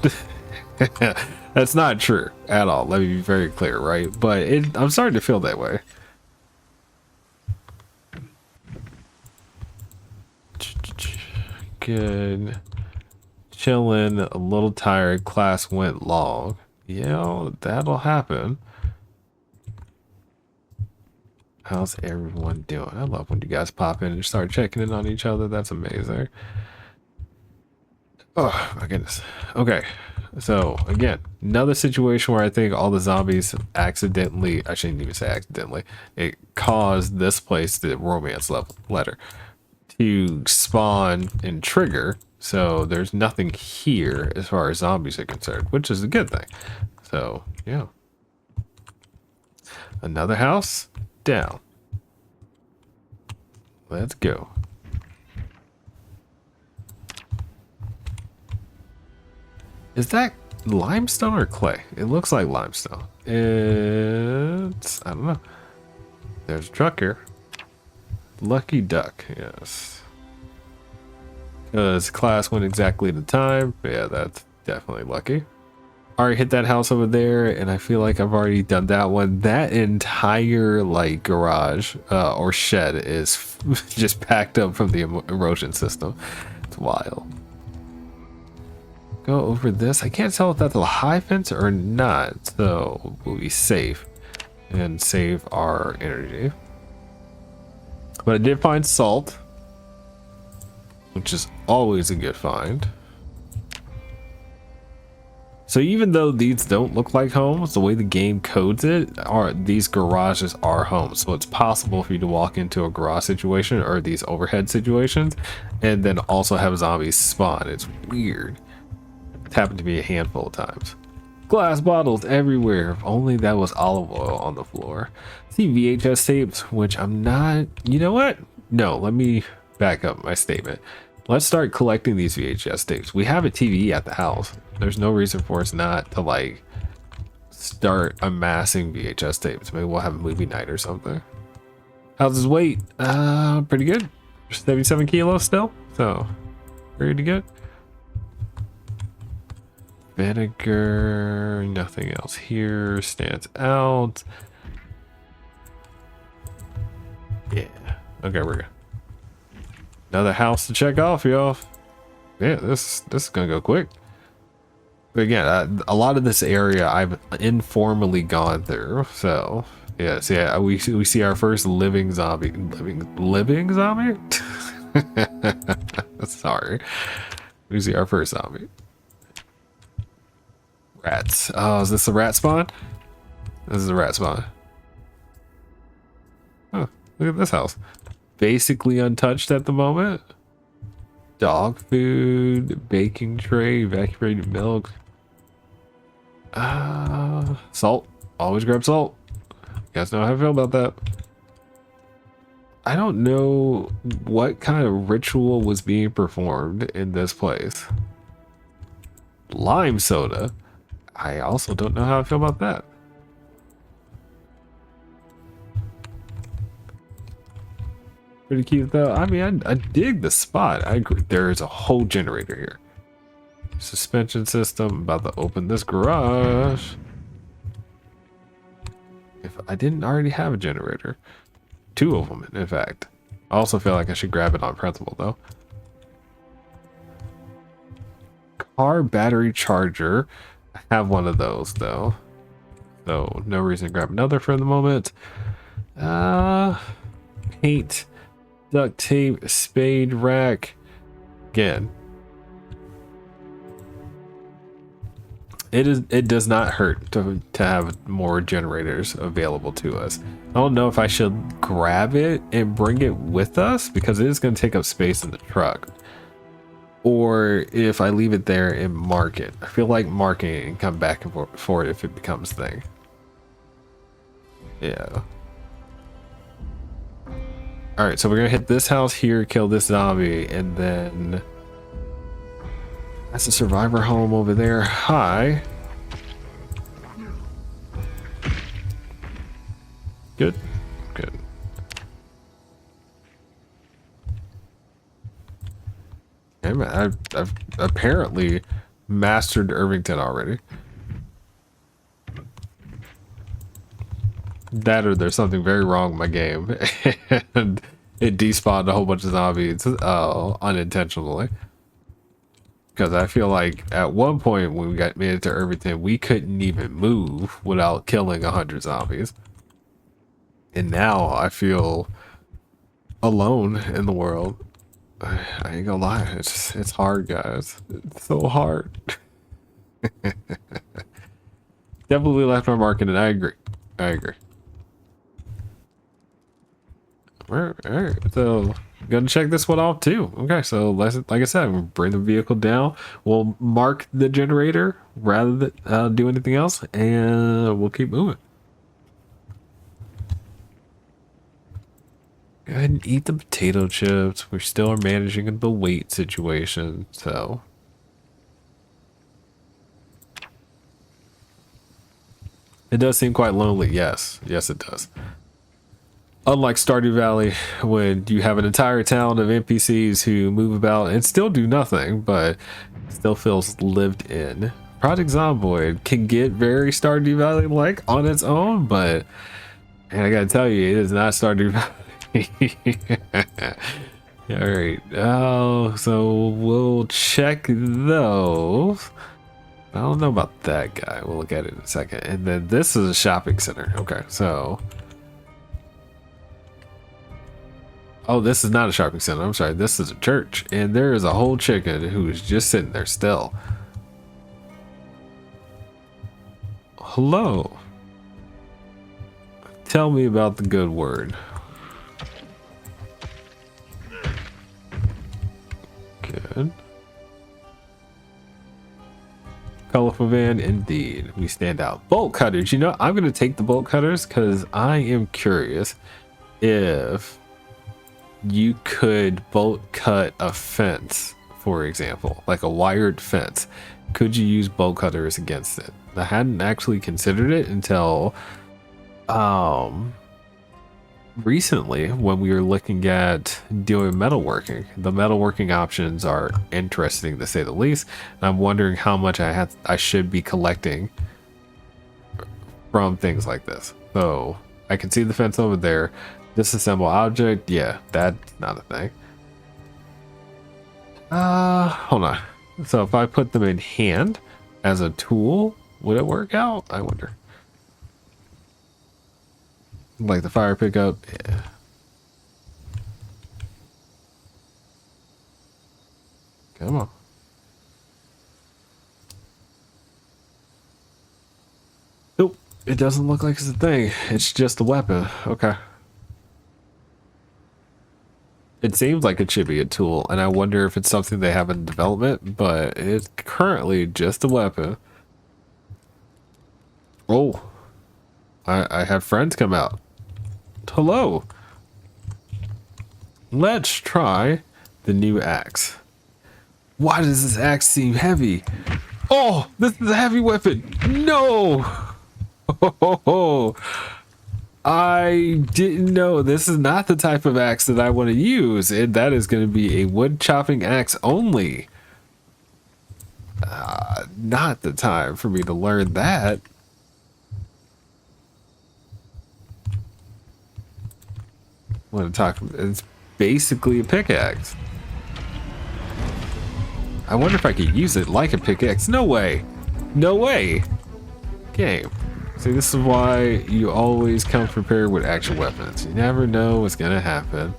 That's not true at all. Let me be very clear, right? But I'm starting to feel that way. Good. Chilling, a little tired. Class went long. Yeah, that'll happen. How's everyone doing? I love when you guys pop in and start checking in on each other. That's amazing. Oh my goodness. Okay, so again, another situation where I think all the zombies accidentally, I shouldn't even say accidentally, it caused this place, the romance letter, to spawn and trigger. So there's nothing here as far as zombies are concerned, which is a good thing. So yeah, another house down. Let's go. Is that limestone or clay? It looks like limestone. It's, I don't know. There's a truck here. Lucky duck, yes. Because class went exactly to time. Yeah, that's definitely lucky. Already hit that house over there, and I feel like I've already done that one. That entire like garage or shed is just packed up from the erosion system. It's wild. Go over this. I can't tell if that's a high fence or not, so we'll be safe and save our energy. But I did find salt, which is always a good find. So even though these don't look like homes, the way the game codes it, these garages are homes. So it's possible for you to walk into a garage situation or these overhead situations and then also have zombies spawn. It's weird. It's happened to me a handful of times. Glass bottles everywhere. If only that was olive oil on the floor. See VHS tapes, which I'm not, you know what? No, let me back up my statement. Let's start collecting these VHS tapes. We have a TV at the house. There's no reason for us not to like start amassing VHS tapes. Maybe we'll have a movie night or something. How's his weight? Pretty good. 77 kilos still, so pretty good. Vinegar, nothing else here stands out. Yeah, okay, we're good. Another house to check off, y'all. Yeah, this is gonna go quick. But again, a lot of this area I've informally gone through. So yeah, so yeah, we see our first living zombie. Living zombie? Sorry. We see our first zombie. Rats. Oh, is this a rat spawn? This is a rat spawn. Oh, look at this house. Basically untouched at the moment. Dog food, baking tray, evacuated milk. Salt. Always grab salt. You guys know how I feel about that. I don't know what kind of ritual was being performed in this place. Lime soda. I also don't know how I feel about that. Pretty cute though. I mean, I dig the spot. I agree. There is a whole generator here. Suspension system. About to open this garage. If I didn't already have a generator. 2 of them, in fact. I also feel like I should grab it on principle though. Car battery charger. I have one of those though. So no reason to grab another for the moment. Paint. Duct tape, spade rack. Again, it does not hurt to have more generators available to us. I don't know if I should grab it and bring it with us because it is going to take up space in the truck, or if I leave it there and mark it. I feel like marking it and come back and forth if it becomes a thing. Yeah. All right, so we're gonna hit this house here, kill this zombie, and then that's a survivor home over there. Hi. Good, good. I've apparently mastered Irvington already. That or there's something very wrong with my game and it despawned a whole bunch of zombies unintentionally, because I feel like at one point when we made it to Irvington we couldn't even move without killing 100 zombies, and now I feel alone in the world. I ain't gonna lie, it's hard, guys. It's so hard. Definitely left my mark in it. I agree. All right, so I'm gonna check this one off too. Okay, so like I said, we'll bring the vehicle down. We'll mark the generator rather than do anything else, and we'll keep moving. Go ahead and eat the potato chips. We still are managing the weight situation, so It does seem quite lonely. Yes, yes, it does. Unlike Stardew Valley, when you have an entire town of NPCs who move about and still do nothing, but still feels lived in. Project Zomboid can get very Stardew Valley-like on its own, but and I gotta tell you, it is not Stardew Valley. All right. Oh, so we'll check those. I don't know about that guy. We'll look at it in a second. And then this is a shopping center. Okay, so. Oh, this is not a shopping center. I'm sorry. This is a church. And there is a whole chicken who is just sitting there still. Hello. Tell me about the good word. Good. Colorful van, indeed. We stand out. Bolt cutters. You know, I'm going to take the bolt cutters because I am curious if you could bolt cut a fence, for example, like a wired fence. Could you use bolt cutters against it? I hadn't actually considered it until recently when we were looking at doing metalworking. The metalworking options are interesting to say the least, and I'm wondering how much I should be collecting from things like this. So I can see the fence over there. Disassemble object, yeah, that's not a thing. Hold on. So if I put them in hand as a tool, would it work out? I wonder. Like the fire pickup, yeah. Come on. Nope, it doesn't look like it's a thing. It's just a weapon. Okay. It seems like it should be a tool, and I wonder if it's something they have in development, but it's currently just a weapon. Oh, I have friends come out. Hello. Let's try the new axe. Why does this axe seem heavy? Oh, this is a heavy weapon. No. Oh, I didn't know. This is not the type of axe that I want to use. That is going to be a wood chopping axe only. Not the time for me to learn that. I want to talk. It's basically a pickaxe. I wonder if I could use it like a pickaxe. No way. No way. Game. See, this is why you always come prepared with actual weapons. You never know what's gonna happen.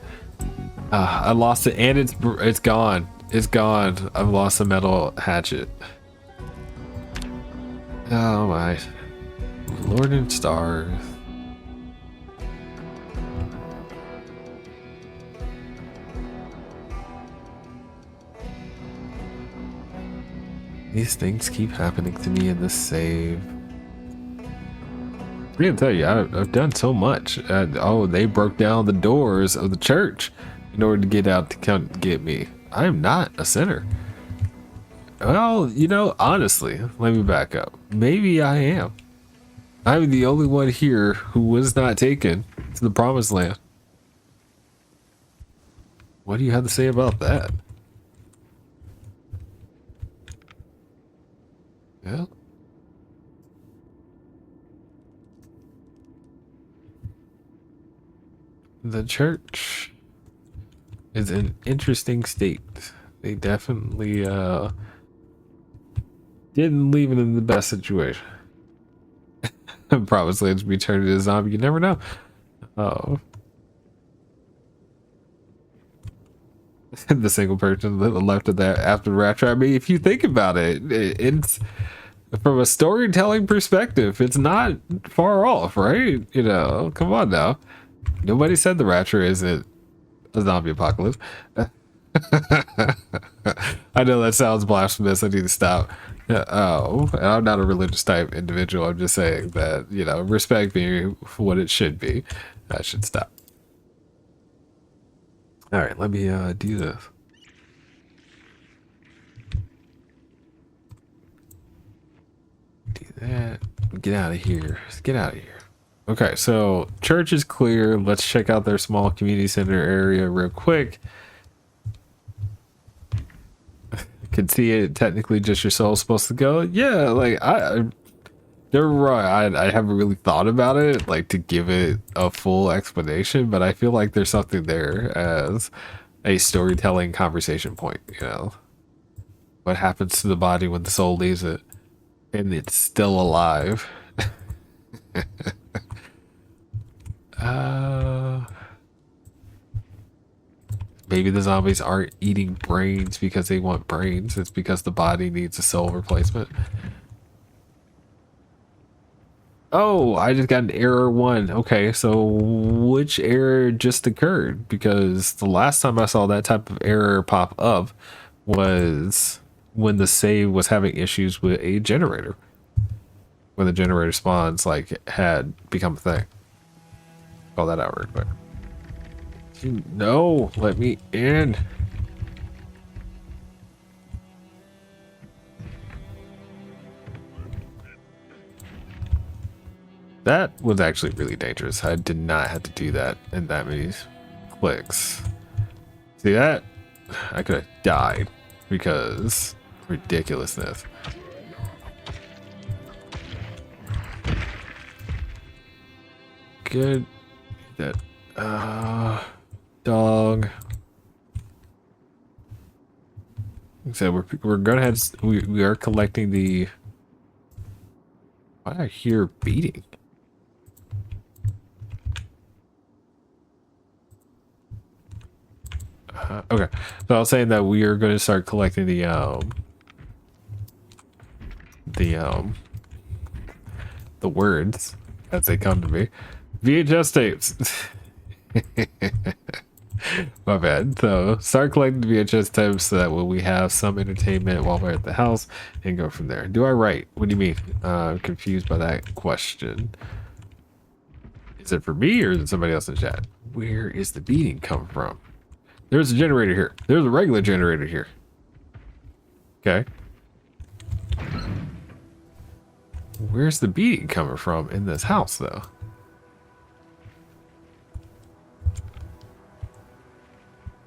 I lost it, and it's gone. It's gone. I've lost a metal hatchet. Oh my Lord and stars. These things keep happening to me in this save. I can tell you, I've done so much. Oh, they broke down the doors of the church in order to get out to come get me. I'm not a sinner. Well, you know, honestly, let me back up. Maybe I am. I'm the only one here who was not taken to the promised land. What do you have to say about that? Yeah. The church is in an interesting state. They definitely didn't leave it in the best situation. Promised land to be turned into a zombie. You never know. Oh. The single person left of that after the rapture. I mean, if you think about it, it's from a storytelling perspective, it's not far off, right? You know, come on now. Nobody said the rapture isn't a zombie apocalypse. I know that sounds blasphemous. I need to stop. Oh, and I'm not a religious type individual. I'm just saying that, you know, respect being what it should be. I should stop. All right, let me do this. Do that. get out of here. Let's get out of here. Okay, so church is clear. Let's check out their small community center area real quick. Can see it technically just your soul's supposed to go. Yeah, like they're right. I haven't really thought about it, like to give it a full explanation, but I feel like there's something there as a storytelling conversation point, you know. What happens to the body when the soul leaves it and it's still alive? Maybe the zombies aren't eating brains because they want brains. It's because the body needs a soul replacement. Oh, I just got an error 1. Okay, so which error just occurred? Because the last time I saw that type of error pop up was when the save was having issues with a generator. When the generator spawns, like, had become a thing. Call that out real quick. No, let me in. That was actually really dangerous. I did not have to do that in that many clicks. See that? I could have died because ridiculousness. Good. That dog. So we're gonna have we are collecting the. Why do I hear beating? Okay, so I was saying that we are going to start collecting the words as they come to me. VHS tapes. My bad. So start collecting the VHS tapes so that when we have some entertainment while we're at the house and go from there. Do I write? What do you mean? I'm confused by that question. Is it for me or is it somebody else in the chat? Where is the beating come from? There's a generator here. There's a regular generator here. Okay. Where's the beating coming from in this house, though?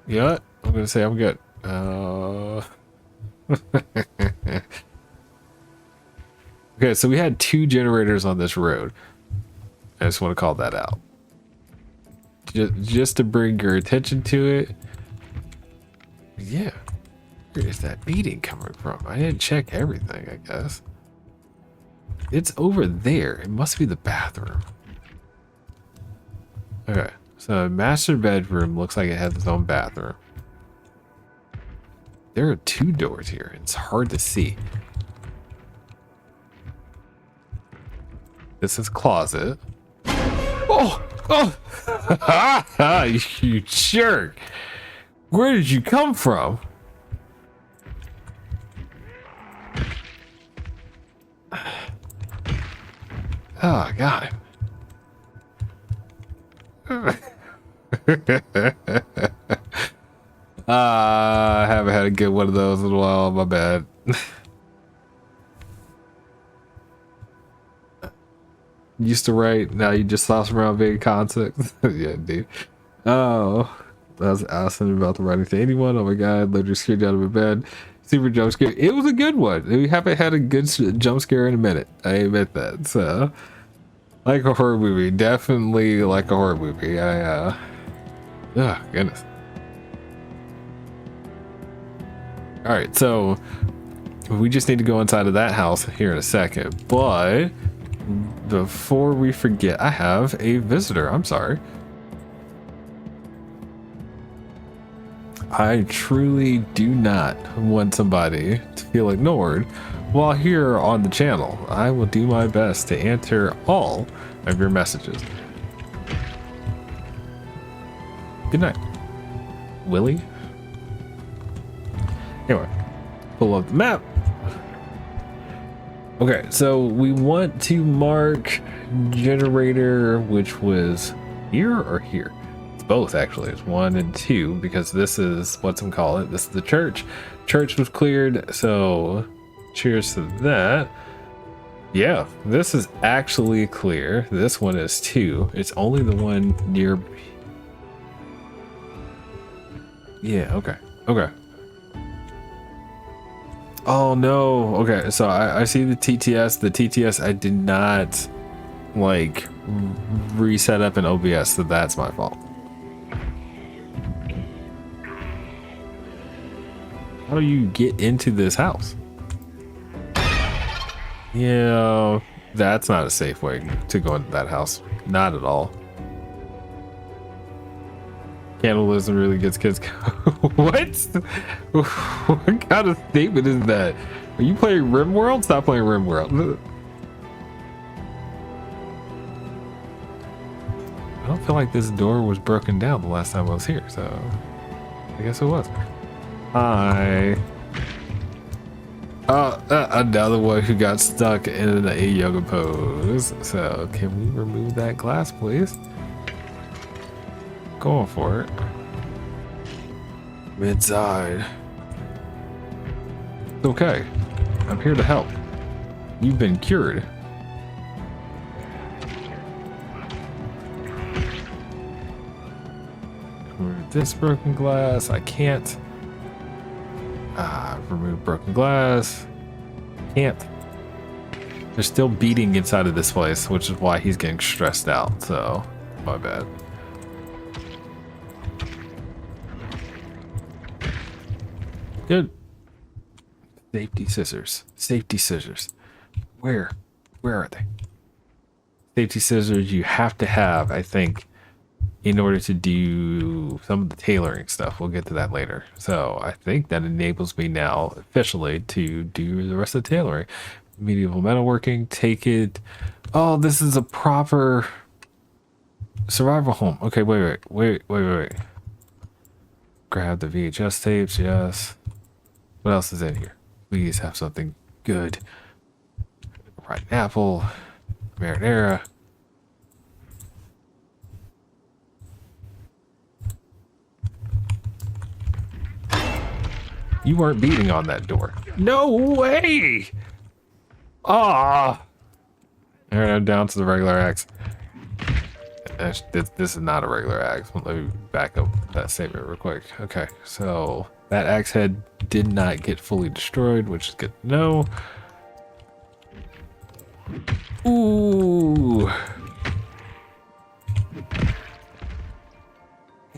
You know what? I'm going to say I'm good. Okay, so we had 2 generators on this road. I just want to call that out. Just to bring your attention to it. Yeah. Where is that beating coming from? I didn't check everything, I guess. It's over there. It must be the bathroom. Okay. So master bedroom looks like it has its own bathroom. There are 2 doors here. It's hard to see. This is closet. Oh! Oh! You jerk! Where did you come from? Oh, God. I haven't had a good one of those in a while. My bad. Used to write, now you just toss around big concepts. Yeah, dude. Oh, I was asking about the writing to anyone. Oh my God, literally scared out of my bed. Super jump scare. It was a good one. We haven't had a good jump scare in a minute. I admit that. So, like a horror movie, definitely like a horror movie. Oh goodness. All right, so we just need to go inside of that house here in a second, but before we forget, I have a visitor. I'm sorry. I truly do not want somebody to feel ignored while here on the channel. I will do my best to answer all of your messages. Good night, Willie. Anyway, pull up the map. Okay, so we want to mark generator, which was here or here. It's both, actually. It's 1 and 2 because this is what's them call it. This is the church. Church was cleared, so cheers to that. Yeah, this is actually clear. This one is 2. It's only the one near. Yeah, okay. Okay. Oh no. Okay, so I see the TTS. The TTS I did not like reset up in OBS, so that's my fault. How do you get into this house? Yeah, that's not a safe way to go into that house. Not at all. Cannibalism really gets kids. What? What kind of statement is that? Are you playing RimWorld? Stop playing RimWorld. I don't feel like this door was broken down the last time I was here, so I guess it was. Hi. Another one who got stuck in a yoga pose. So can we remove that glass, please? Going for it. Midside. It's okay. I'm here to help. You've been cured. Remove this broken glass. I can't. Remove broken glass. Can't. They're still beating inside of this place, which is why he's getting stressed out. So, my bad. Good. Safety scissors. Safety scissors. Where are they? Safety scissors you have to have, I think, in order to do some of the tailoring stuff. We'll get to that later. So I think that enables me now officially to do the rest of the tailoring. Medieval metalworking, take it. Oh, this is a proper survival home. Okay, wait. Grab the VHS tapes, yes. What else is in here? Please have something good. Rotten apple, marinara. You weren't beating on that door. No way! Ah! All right, I'm down to the regular axe. This is not a regular axe. Let me back up that statement real quick. Okay, so that axe head did not get fully destroyed, which is good to know. Ooh!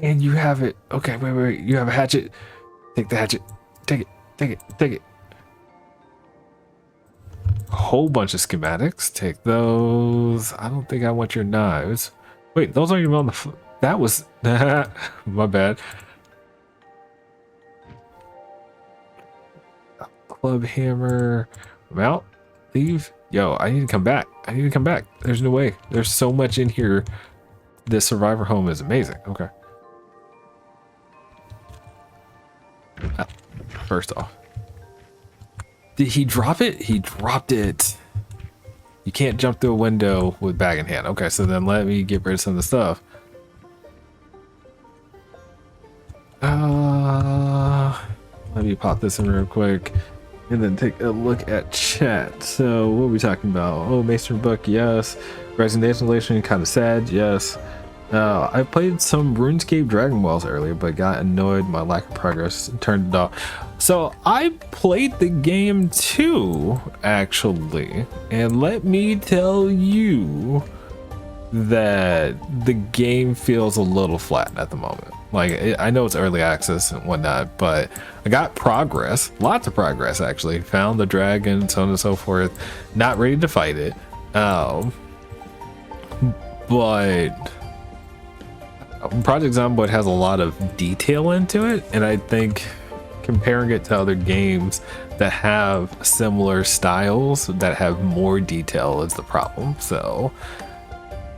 And you have it. Okay, wait. You have a hatchet. Take the hatchet. Take it. A whole bunch of schematics. Take those. I don't think I want your knives. Wait, those aren't even on the. That was my bad. Club hammer. Mount. Leave. Yo, I need to come back. There's no way. There's so much in here. This survivor home is amazing. Okay. First off, did he drop it? He dropped it. You can't jump through a window with bag in hand. Okay, so then let me get rid of some of the stuff. Let me pop this in real quick and then take a look at chat. So what are we talking about? Oh, Mason book, yes. Rising Installation, kind of sad, yes. I played some RuneScape Dragon Balls earlier, but got annoyed my lack of progress and turned it off. So I played the game too, actually, and let me tell you that the game feels a little flat at the moment. Like, I know it's early access and whatnot, but I got progress, lots of progress actually. Found the dragon, so on and so forth. Not ready to fight it, but Project Zomboid has a lot of detail into it, and I think comparing it to other games that have similar styles that have more detail is the problem. So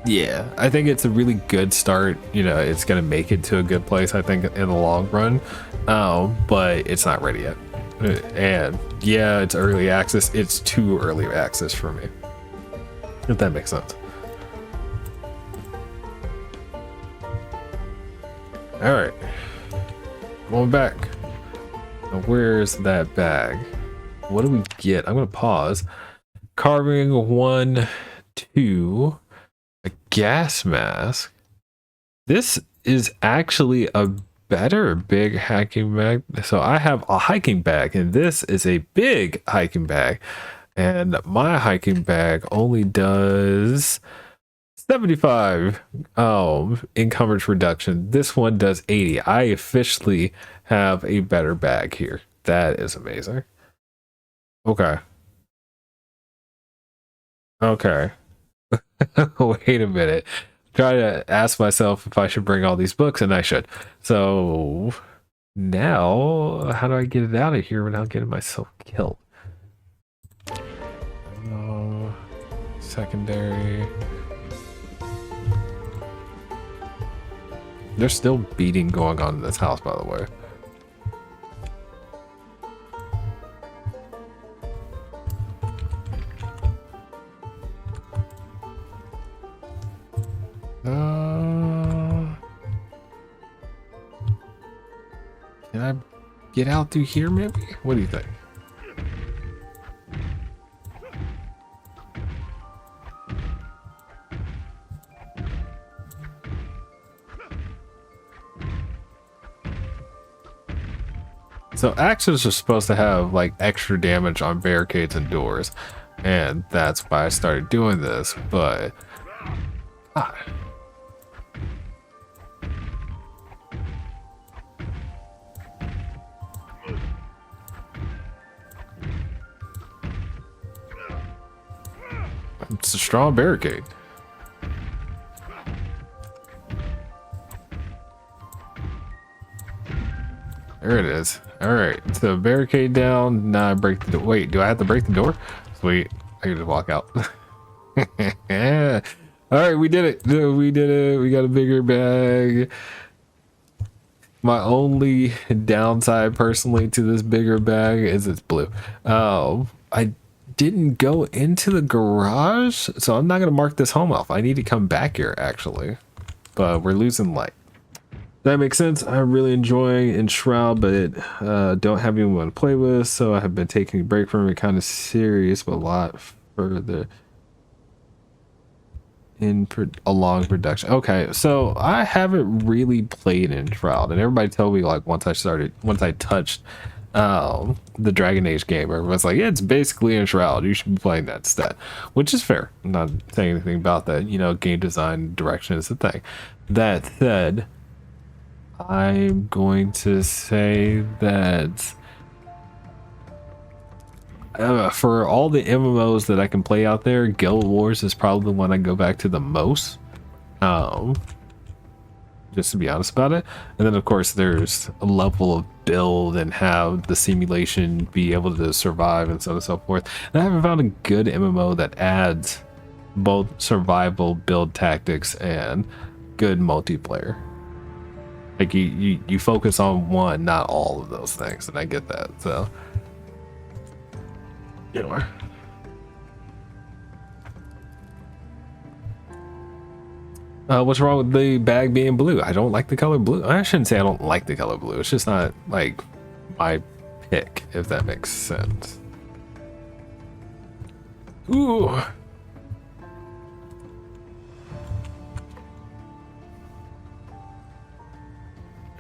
yeah, I think it's a really good start. You know, it's gonna make it to a good place, I think, in the long run, but it's not ready yet. And yeah, it's early access. It's too early access for me, if that makes sense. All right, going back. Now, where's that bag? What do we get? I'm gonna pause. carving 1, 2, a gas mask. This is actually a better big hiking bag. So I have a hiking bag, and this is a big hiking bag. And my hiking bag only does 75 encumbrance reduction. This one does 80. I officially have a better bag here. That is amazing. Okay. Okay. Wait a minute. Try to ask myself if I should bring all these books, and I should. So now, how do I get it out of here without getting myself killed? Secondary. There's still beating going on in this house, by the way. Can I get out through here, maybe? What do you think? So axes are supposed to have like extra damage on barricades and doors, and that's why I started doing this, but it's a strong barricade. There it is. All right, so barricade down. Now I break the door. Wait, do I have to break the door? Sweet, I can just walk out. Yeah. All right, we did it. We did it. We got a bigger bag. My only downside personally to this bigger bag is it's blue. I didn't go into the garage, so I'm not gonna mark this home off. I need to come back here actually, but we're losing light. That makes sense. I'm really enjoying Enshroud, but don't have anyone to play with, so I have been taking a break from it. Kind of serious, but a lot further in along production. Okay, so I haven't really played Enshroud, and everybody told me like once I touched the Dragon Age game, everyone's like, yeah, it's basically Enshroud. You should be playing that instead, which is fair. I'm not saying anything about that. You know, game design direction is the thing. That said, I'm going to say that for all the MMOs that I can play out there, Guild Wars is probably the one I go back to the most. Just to be honest about it. And then of course there's a level of build and how the simulation be able to survive and so on and so forth. And I haven't found a good MMO that adds both survival, build tactics, and good multiplayer. Like you focus on one, not all of those things, and I get that. So anyway. What's wrong with the bag being blue? I don't like the color blue. I shouldn't say I don't like the color blue. It's just not like my pick, if that makes sense. Ooh.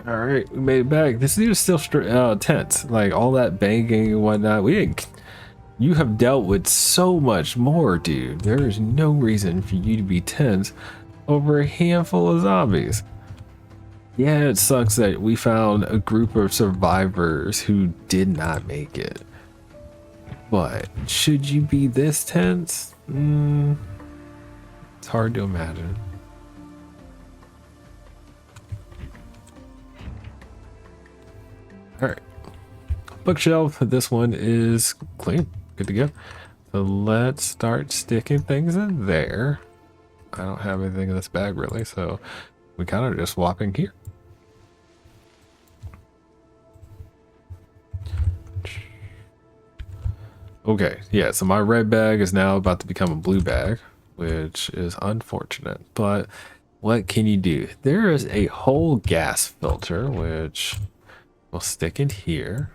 All right, we made it back. This dude is still tense. Like all that banging and whatnot. You have dealt with so much more, dude. There is no reason for you to be tense over a handful of zombies. Yeah, it sucks that we found a group of survivors who did not make it. But should you be this tense? It's hard to imagine. All right, bookshelf. This one is clean, good to go. So let's start sticking things in there. I don't have anything in this bag really, so we kind of just swap in here. Okay, yeah, so my red bag is now about to become a blue bag, which is unfortunate, but what can you do? There is a whole gas filter, which we'll stick in here.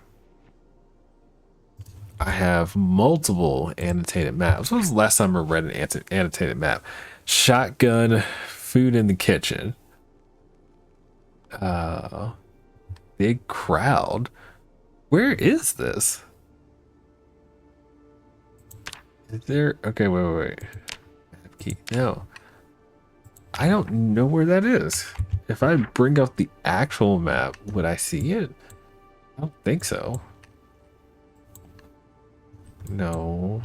I have multiple annotated maps. When was the last time I read an annotated map? Shotgun, food in the kitchen. Big crowd. Where is this? Is there? Okay, wait. Key. No. I don't know where that is. If I bring up the actual map, would I see it? I don't think so. No.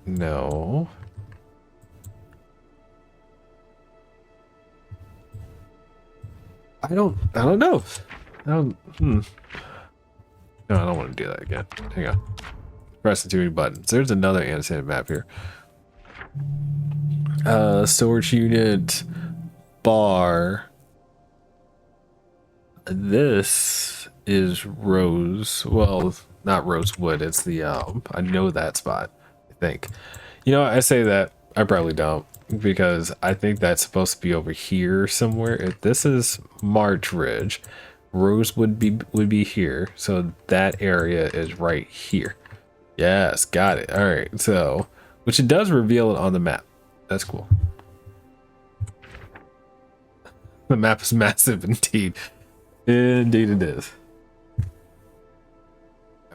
No. I don't know. No, I don't want to do that again. Hang on. Pressing too many buttons. There's another annotated map here. Storage unit, bar. This is Rose. Well, not Rosewood. It's the I know that spot. I think. You know, I say that. I probably don't, because I think that's supposed to be over here somewhere. If this is March Ridge, Rose would be here. So that area is right here. Yes, got it. All right. So, which it does reveal it on the map. That's cool. The map is massive indeed. Indeed it is.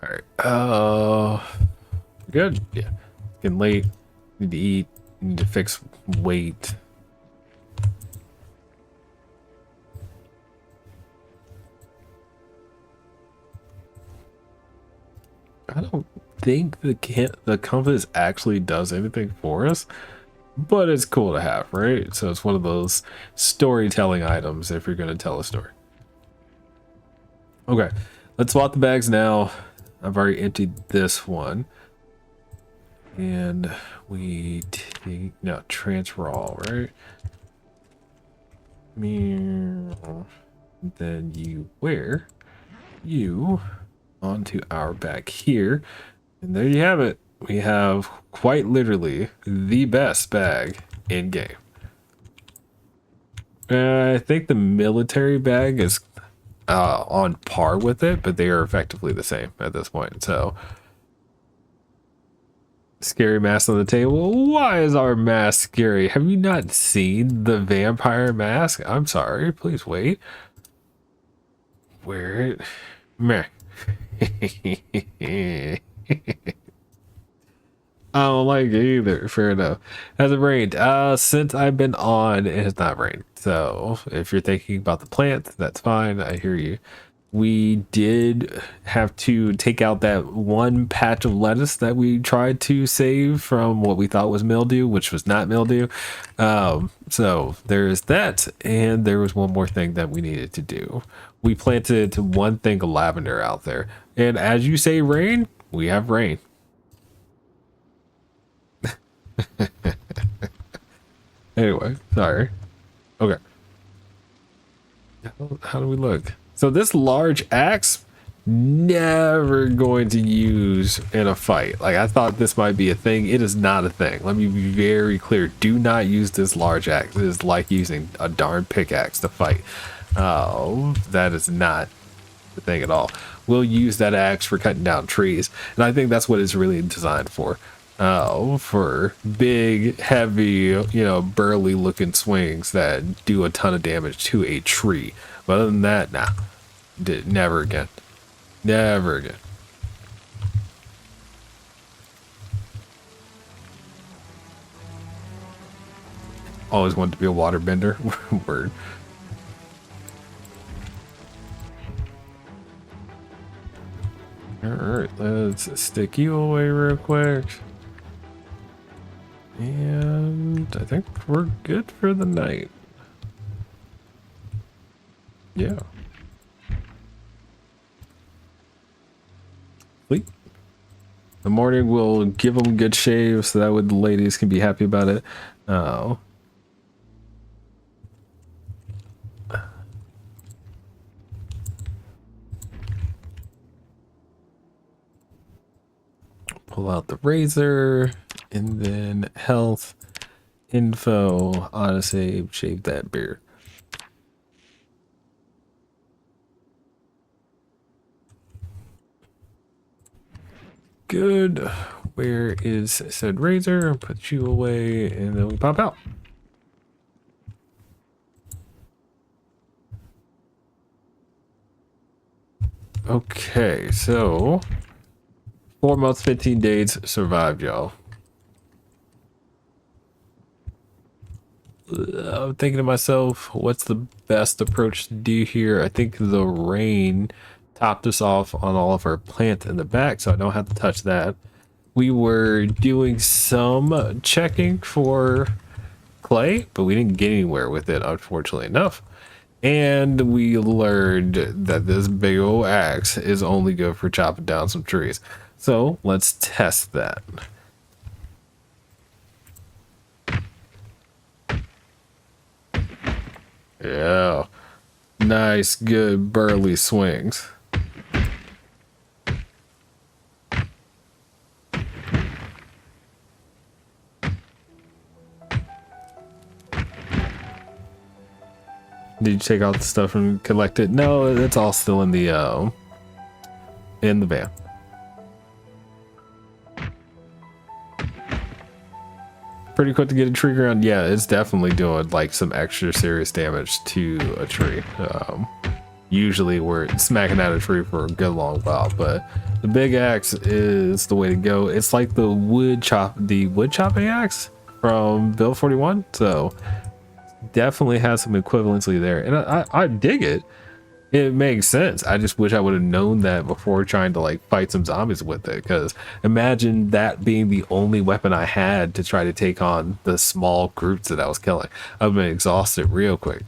All right. Good. Yeah. It's getting late. Need to eat. Need to fix weight. I don't think the compass actually does anything for us, but it's cool to have, right? So it's one of those storytelling items if you're going to tell a story. Okay, let's swap the bags now. I've already emptied this one. And we take, no, transfer all, right? Then you wear you onto our bag here. And there you have it. We have quite literally the best bag in game. I think the military bag is on par with it, but they are effectively the same at this point. So, scary mask on the table. Why is our mask scary? Have you not seen the vampire mask? I'm sorry. Please wait. Wear it. Meh. I don't like it either. Fair enough. Has it rained? Since I've been on, it has not rained. So if you're thinking about the plants, that's fine. I hear you. We did have to take out that one patch of lettuce that we tried to save from what we thought was mildew, which was not mildew. So there's that. And there was one more thing that we needed to do. We planted one thing of lavender out there. And as you say rain, we have rain. Anyway, sorry. Okay. How do we look? So this large axe, never going to use in a fight. Like, I thought this might be a thing. It is not a thing. Let me be very clear. Do not use this large axe. It is like using a darn pickaxe to fight. That is not the thing at all. We'll use that axe for cutting down trees. And I think that's what it's really designed for. For big, heavy, burly looking swings that do a ton of damage to a tree. But other than that, nah. Never again. Never again. Always wanted to be a waterbender. Word. Alright, let's stick you away real quick. And I think we're good for the night. Yeah. Sleep. The morning we'll give them a good shave so that way the ladies can be happy about it. Oh. Pull out the razor, and then health, info, autosave, shave that beard. good. Where is said razor? Put you away, and then we pop out. Okay, so 4 months, 15 days survived, y'all. I'm thinking to myself, what's the best approach to do here? I think the rain topped us off on all of our plants in the back, so I don't have to touch that. We were doing some checking for clay, but we didn't get anywhere with it, unfortunately enough. And we learned that this big old axe is only good for chopping down some trees. So let's test that. Yeah, nice, good burly swings. Did you take out the stuff and collect it? No, it's all still in the van. Pretty quick to get a tree ground. Yeah, it's definitely doing like some extra serious damage to a tree. Usually we're smacking at a tree for a good long while, but the big axe is the way to go. It's like the wood chopping axe from Build 41. So definitely has some equivalency there, and I dig it. It makes sense. I just wish I would have known that before trying to like fight some zombies with it, because imagine that being the only weapon I had to try to take on the small groups that I was killing. I've been exhausted real quick.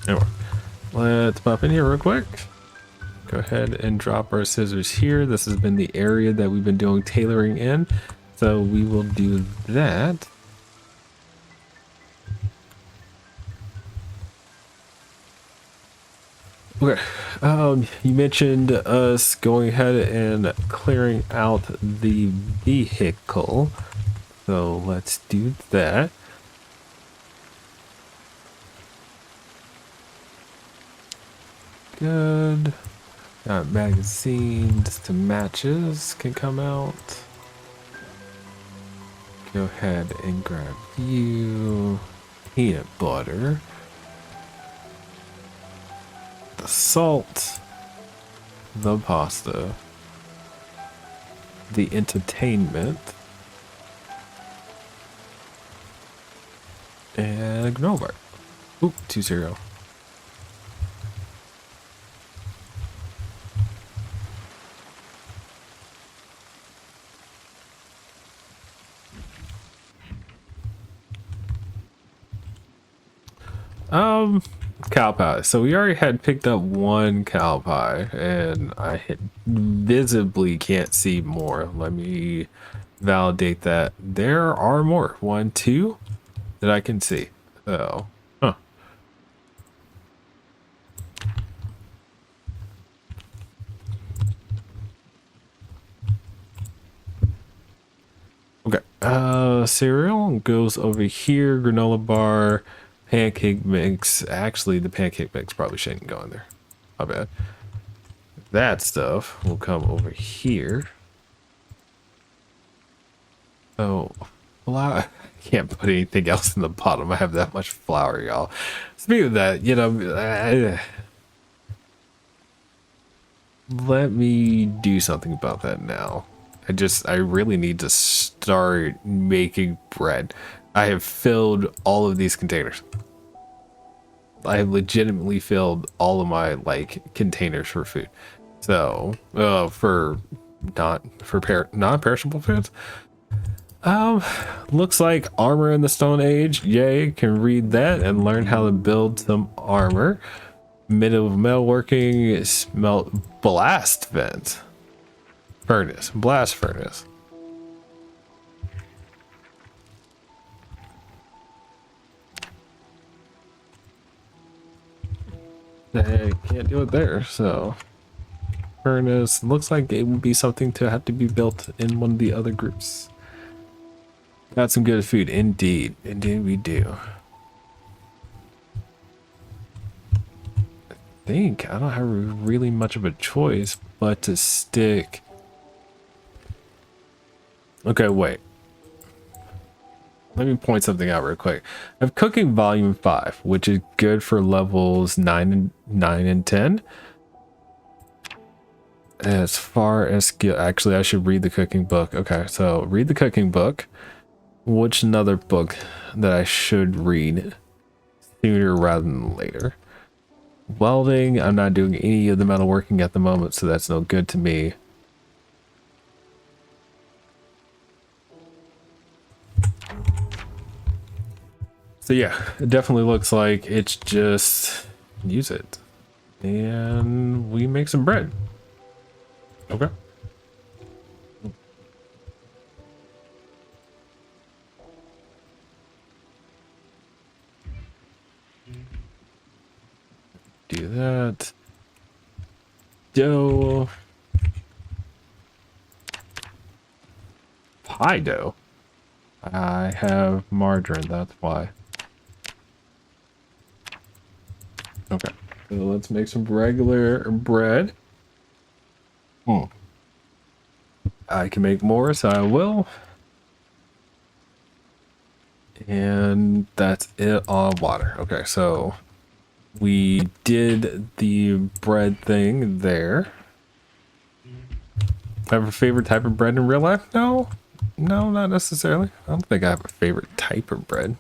Anyway, let's pop in here real quick. Go ahead and drop our scissors here. This has been the area that we've been doing tailoring in, so we will do that. Okay, you mentioned us going ahead and clearing out the vehicle, so let's do that. Good. Got magazines to matches can come out. Go ahead and grab you. Peanut butter. The salt. The pasta. The entertainment. And a granola bar. Oop, 2 cereal. Cow pie. So we already had picked up 1 cow pie, and I visibly can't see more. Let me validate that. There are more. 1, 2 that I can see. Oh, huh. Okay. Cereal goes over here. Granola bar. Pancake mix. Actually, the pancake mix probably shouldn't go in there. My bad. That stuff will come over here. Oh, flour. I can't put anything else in the bottom. I have that much flour, y'all. Speaking of that, you know, let me do something about that now. I really need to start making bread. I have filled all of these containers. I have legitimately filled all of my like containers for food. So, for non-perishable foods. Looks like armor in the Stone Age. Yay, can read that and learn how to build some armor. Metalworking, smelt blast vent. Blast furnace. I can't do it there, so furnace looks like it would be something to have to be built in one of the other groups. Got some good food, indeed we do. I think I don't have really much of a choice but to stick. Okay, wait. Let me point something out real quick. I have cooking volume 5, which is good for levels 9 and 10. As far as skill, actually, I should read the cooking book. Okay, so read the cooking book. Which another book that I should read sooner rather than later? Welding, I'm not doing any of the metalworking at the moment, so that's no good to me. So yeah, it definitely looks like it's just use it. And we make some bread. Okay. Do that. Dough. Pie dough. I have margarine, that's why. Okay, so let's make some regular bread. I can make more, so I will. And that's it on water. Okay, so we did the bread thing there. I have a favorite type of bread in real life? No, not necessarily. I don't think I have a favorite type of bread.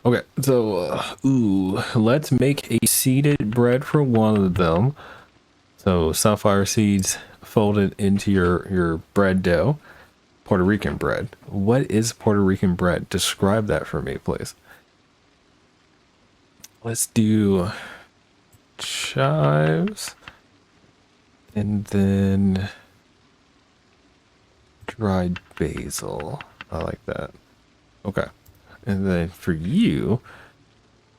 Okay, so let's make a seeded bread for one of them. So sunflower seeds folded into your bread dough. Puerto Rican bread. What is Puerto Rican bread? Describe that for me, please. Let's do chives and then dried basil. I like that. Okay. And then for you,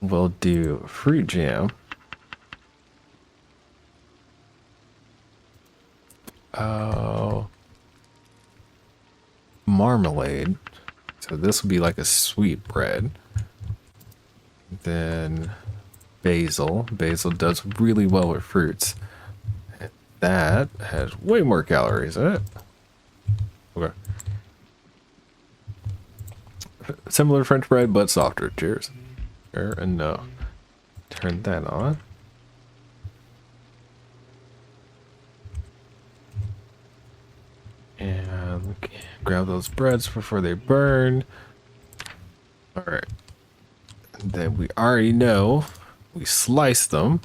we'll do fruit jam. Oh, marmalade. So this will be like a sweet bread. Then basil. Basil does really well with fruits. That has way more calories in it. Okay. Similar French bread, but softer. Cheers. Sure, and no. Turn that on. And grab those breads before they burn. All right. And then we already know we slice them.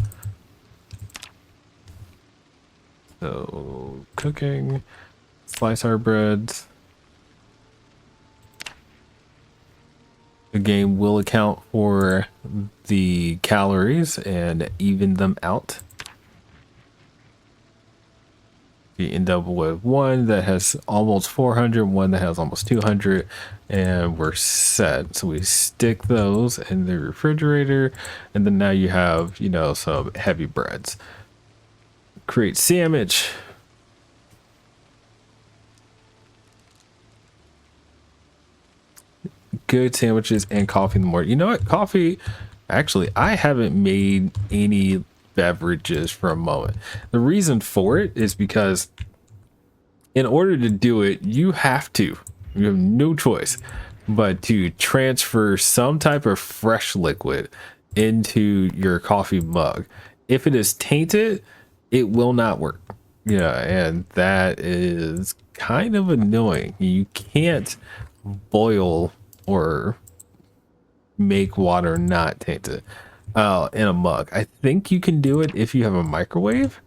So cooking, slice our breads. The game will account for the calories and even them out. You end up with one that has almost 400, one that has almost 200, and we're set. So we stick those in the refrigerator, and then now you have, you know, some heavy breads. Create sandwich. Good sandwiches and coffee in the morning. You know what? Coffee, actually, I haven't made any beverages for a moment. The reason for it is because in order to do it, you have no choice but to transfer some type of fresh liquid into your coffee mug. If it is tainted, it will not work. Yeah, and that is kind of annoying. You can't boil or make water not tainted in a mug. I think you can do it if you have a microwave,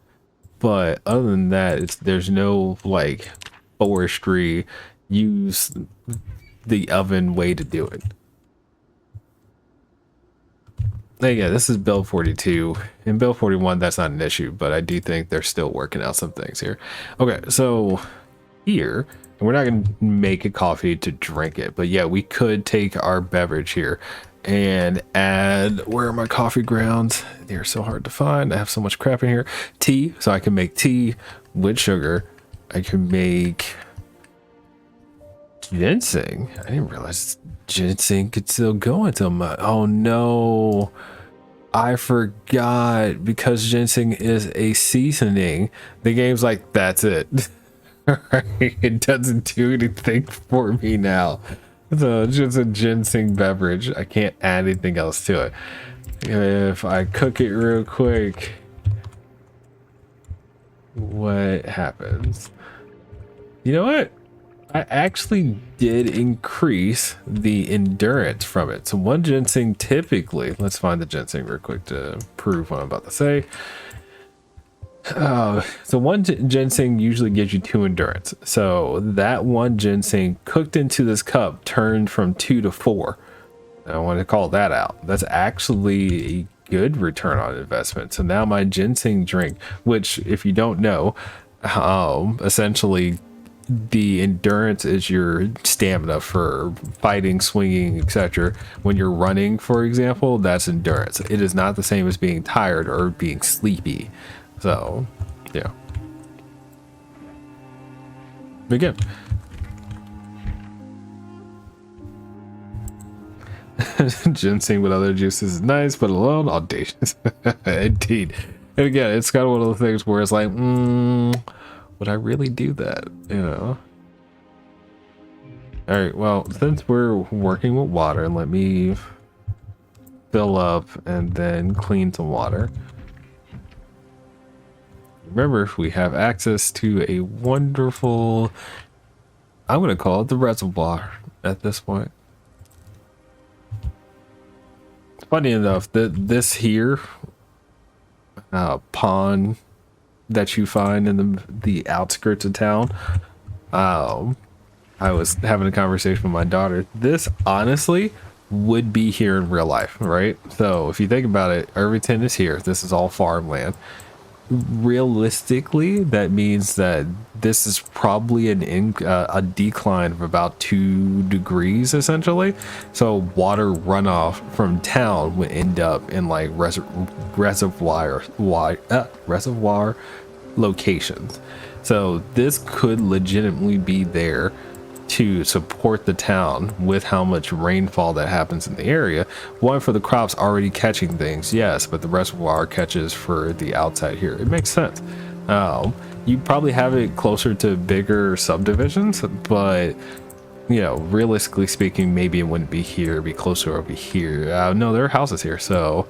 but other than that, there's no like forestry use the oven way to do it. Yeah, this is build 42. In build 41, that's not an issue, but I do think they're still working out some things here. Okay, so here, and we're not going to make a coffee to drink it, but yeah, we could take our beverage here and add, where are my coffee grounds? They're so hard to find. I have so much crap in here. Tea, so I can make tea with sugar. I can make ginseng. I didn't realize ginseng could still go into my, oh no. I forgot, because ginseng is a seasoning. The game's like, that's it. Right? It doesn't do anything for me now. So it's just a ginseng beverage. I can't add anything else to it. If I cook it real quick, what happens? You know what? I actually did increase the endurance from it. So one ginseng typically, let's find the ginseng real quick to prove what I'm about to say. So one ginseng usually gives you 2 endurance. So that one ginseng cooked into this cup turned from 2 to 4. I want to call that out. That's actually a good return on investment. So now my ginseng drink, which if you don't know, essentially the endurance is your stamina for fighting, swinging, etc. When you're running, for example, that's endurance. It is not the same as being tired or being sleepy. So yeah, again, ginseng with other juices is nice, but alone, audacious. Indeed. And again, it's kind of one of the things where it's like, would I really do that? You know? All right, well, since we're working with water, let me fill up and then clean some water. Remember, we have access to a wonderful, I'm going to call it the reservoir at this point. Funny enough, this here pond that you find in the outskirts of town, I was having a conversation with my daughter. This honestly would be here in real life, right? So if you think about it, Irvington is here. This is all farmland. Realistically, that means that this is probably a decline of about 2 degrees essentially. So water runoff from town would end up in like reservoir locations. So this could legitimately be there to support the town with how much rainfall that happens in the area. One, for the crops already catching things, yes, but the reservoir catches for the outside here. It makes sense. You probably have it closer to bigger subdivisions, but you know, realistically speaking, maybe it wouldn't be here, it'd be closer over here. No, there are houses here, so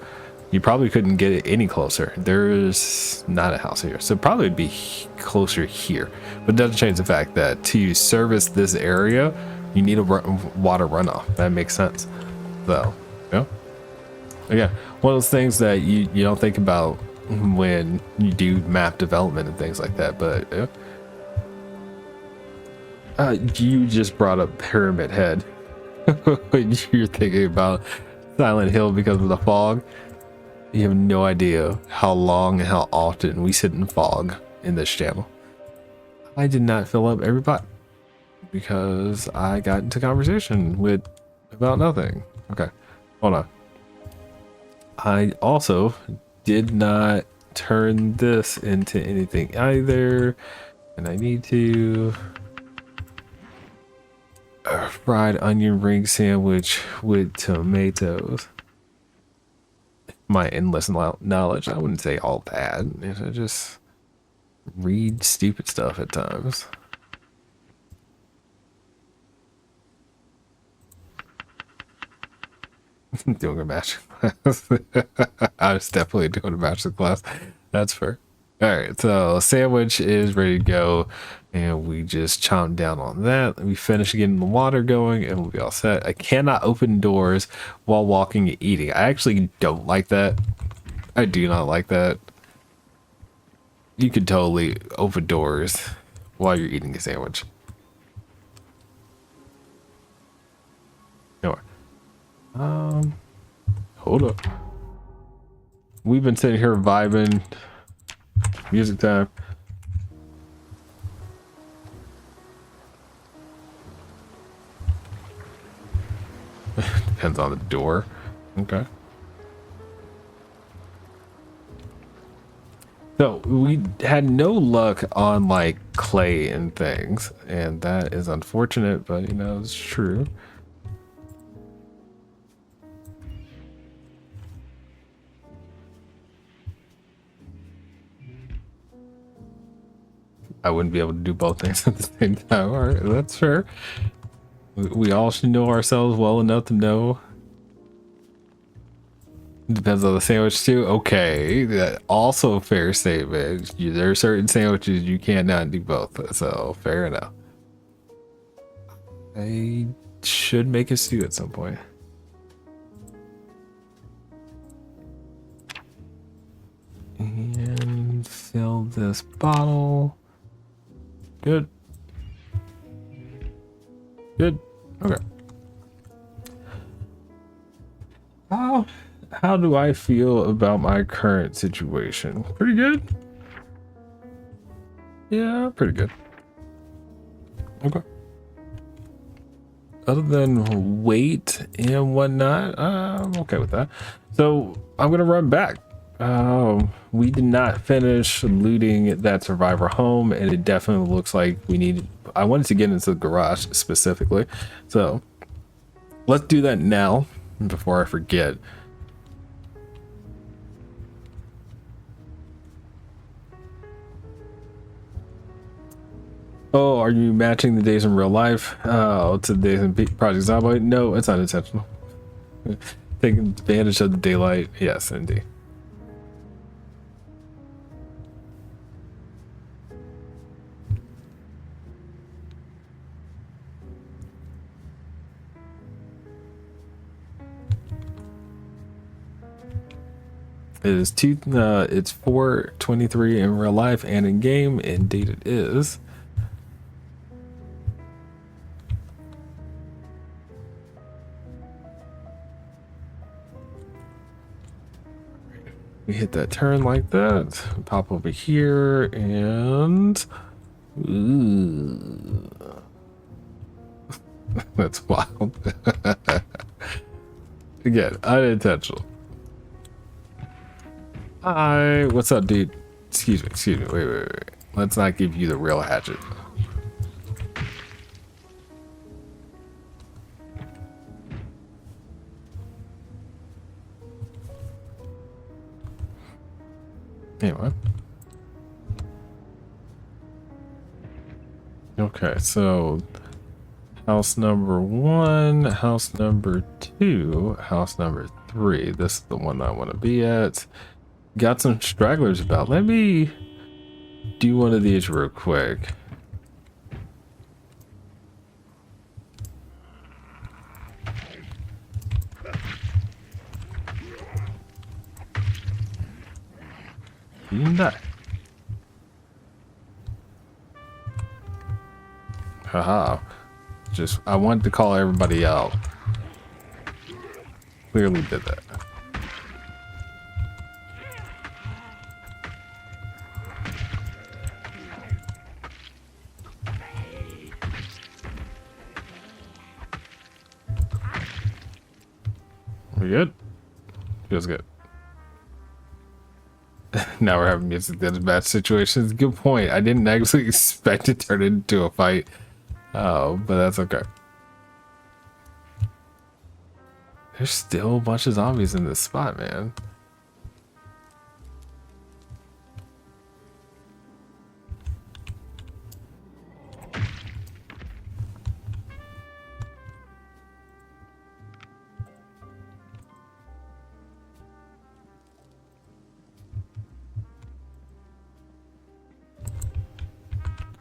you probably couldn't get it any closer. There's not a house here, so probably would be closer here. But it doesn't change the fact that to service this area, you need a water runoff. That makes sense. So, yeah. Again, one of those things that you don't think about when you do map development and things like that. But yeah. You just brought up Pyramid Head. You're thinking about Silent Hill because of the fog. You have no idea how long and how often we sit in fog in this channel. I did not fill up every pot because I got into conversation with about nothing. Okay, hold on. I also did not turn this into anything either, and I need to. A fried onion ring sandwich with tomatoes. My endless knowledge, I wouldn't say all bad. I just read stupid stuff at times. Doing a master class. I was definitely doing a master class. That's fair. All right, so sandwich is ready to go, and we just chomp down on that. We finish getting the water going, and we'll be all set. I cannot open doors while walking and eating. I actually don't like that. I do not like that. You could totally open doors while you're eating a sandwich. No. Hold up. We've been sitting here vibing. Music time. Depends on the door. Okay. So we had no luck on like clay and things, and that is unfortunate, but you know, it's true. I wouldn't be able to do both things at the same time. All right, that's fair. We all should know ourselves well enough to know. Depends on the sandwich too. Okay, that also a fair statement. There are certain sandwiches you cannot do both, so fair enough. I should make a stew at some point. And fill this bottle. Good. Good. Okay. How do I feel about my current situation? Pretty good. Yeah, pretty good. Okay. Other than weight and whatnot, I'm okay with that. So I'm gonna run back. We did not finish looting that survivor home, and it definitely looks like we need. I wanted to get into the garage specifically, so let's do that now before I forget. Oh, are you matching the days in real life to the days in Project Zomboid? No, it's unintentional. Taking advantage of the daylight. Yes, indeed. It is it's 4:23 in real life and in game, and date it is. We hit that turn like that, pop over here, and ooh. That's wild. Again, unintentional. Hi, what's up, dude? Excuse me, wait. Let's not give you the real hatchet. Anyway. Okay, so house number 1, house number 2, house number 3. This is the one I want to be at. Got some stragglers about. Let me do one of these real quick. No. Haha. Just, I wanted to call everybody out. Clearly did that. We good? Feels good. Now we're having music deathmatch situations. Good point. I didn't actually expect to turn it into a fight. Oh, but that's okay. There's still a bunch of zombies in this spot, man.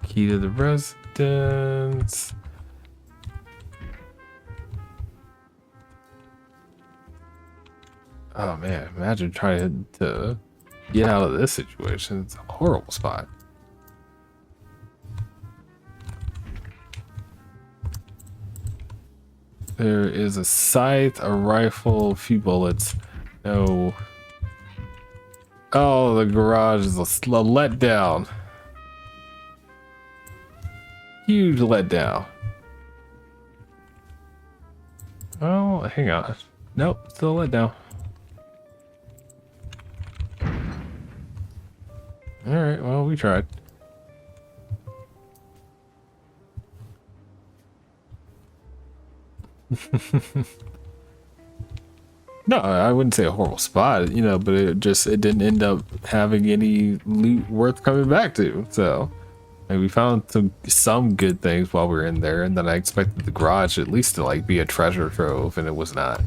Key to the residence. Oh man, imagine trying to get out of this situation. It's a horrible spot. There is a scythe, a rifle, a few bullets. No. Oh, the garage is a letdown. Huge letdown. Oh, hang on. Nope, still a letdown. Alright, well, we tried. No, I wouldn't say a horrible spot, you know, but it didn't end up having any loot worth coming back to, so. Like, we found some good things while we were in there, and then I expected the garage at least to like be a treasure trove, and it was not.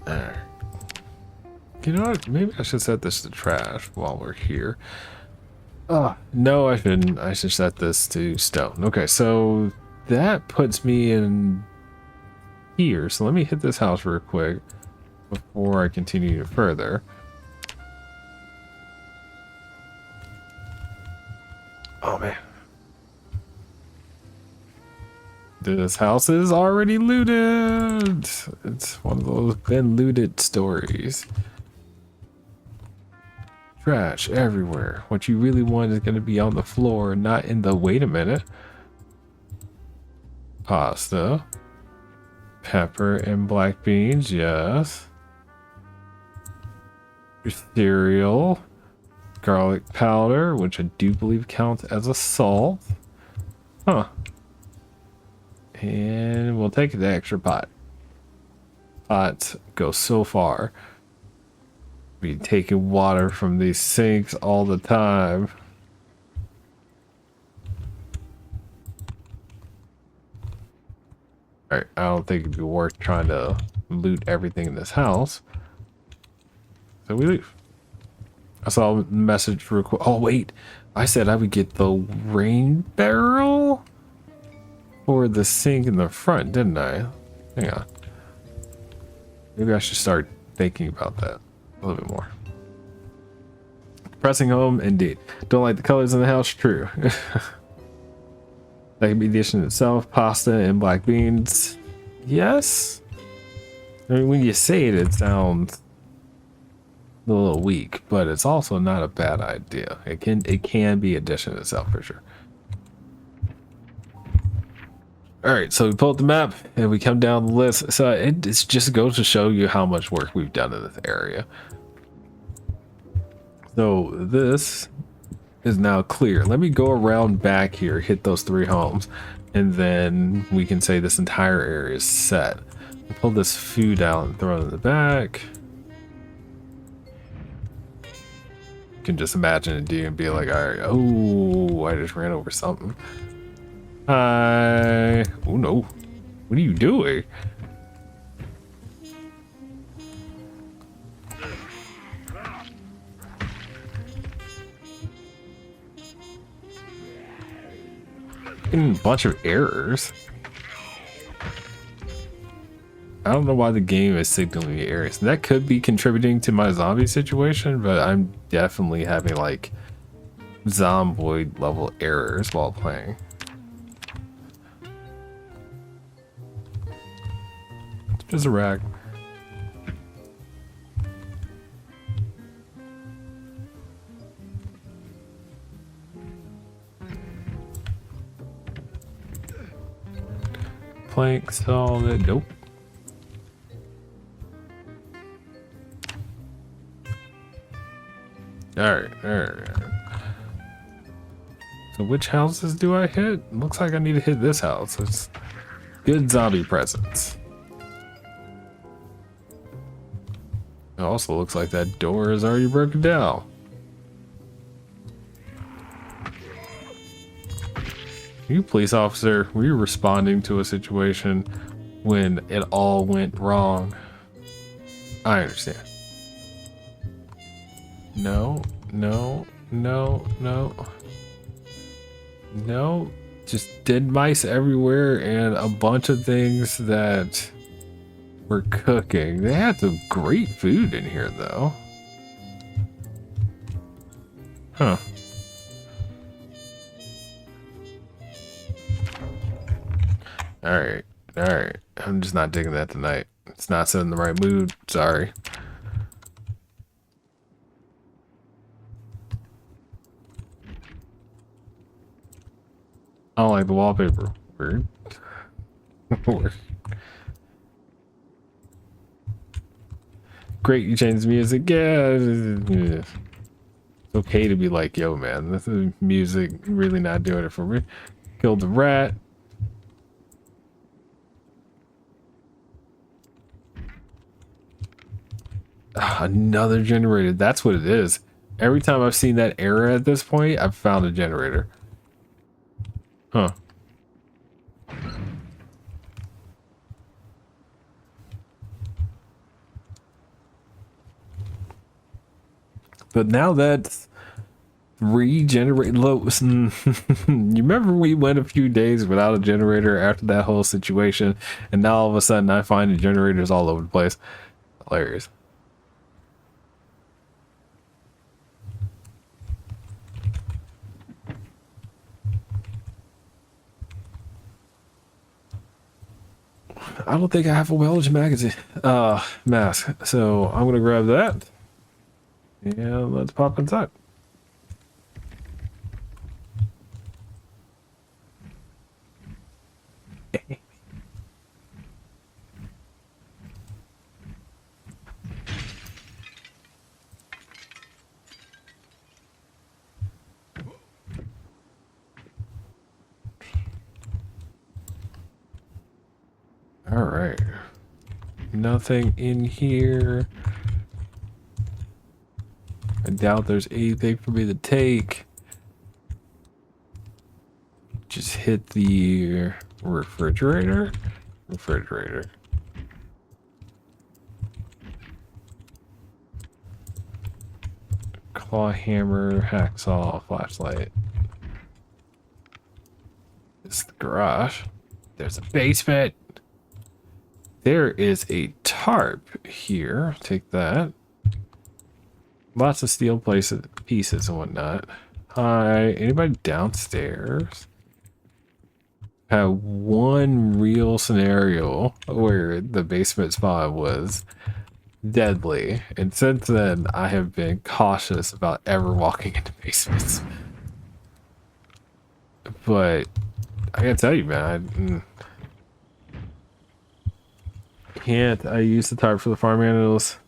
Alright. You know what? Maybe I should set this to trash while we're here. No, I shouldn't. I should set this to stone. Okay, so that puts me in here. So let me hit this house real quick before I continue further. Oh man. This house is already looted. It's one of those been looted stories. Trash everywhere. What you really want is going to be on the floor, not in the... Wait a minute. Pasta. Pepper and black beans, yes. Cereal. Garlic powder, which I do believe counts as a salt. Huh. And we'll take the extra pot. Pots go so far. Be taking water from these sinks all the time. Alright, I don't think it'd be worth trying to loot everything in this house. So we leave. I saw a message for... Oh wait, I said I would get the rain barrel for the sink in the front, didn't I? Hang on. Maybe I should start thinking about that a little bit more. Pressing home, indeed. Don't like the colors in the house, true. That could be the addition itself. Pasta and black beans, yes. I mean, when you say it, it sounds a little weak, but it's also not a bad idea. It can be addition itself for sure. All right, so we pull up the map and we come down the list. So it just goes to show you how much work we've done in this area. So this is now clear. Let me go around back here, hit those 3 homes, and then we can say this entire area is set. Pull this food out and throw it in the back. You can just imagine it and be like, all right, oh, I just ran over something. Hi. Oh no. What are you doing? A bunch of errors. I don't know why the game is signaling me errors. That could be contributing to my zombie situation, but I'm definitely having like Zomboid level errors while playing. It's just a rag. Plank solid. Nope. Alright. So which houses do I hit? Looks like I need to hit this house. It's good zombie presence. It also looks like that door is already broken down. You police officer, were you responding to a situation when it all went wrong? I understand. No. Just dead mice everywhere and a bunch of things that were cooking. They had some great food in here though. Huh. Alright. I'm just not digging that tonight. It's not set in the right mood. Sorry. I don't like the wallpaper. Weird. Great, you changed the music. Yeah. It's okay to be like, yo, man, this is music really not doing it for me. Killed the rat. Another generator. That's what it is. Every time I've seen that error at this point, I've found a generator. Huh. But now that's regenerate. You remember we went a few days without a generator after that whole situation, and now all of a sudden I find the generators all over the place. Hilarious. I don't think I have a Welch magazine mask, so I'm gonna grab that. Yeah, let's pop inside. All right. Nothing in here. I doubt there's anything for me to take. Just hit the refrigerator. Claw hammer, hacksaw, flashlight. This is the garage. There's a basement. There is a tarp here. Take that. Lots of steel pieces and whatnot. Hi, anybody downstairs? Had one real scenario where the basement spot was deadly, and since then I have been cautious about ever walking into basements. But I gotta tell you, man, I use the tarp for the farm animals.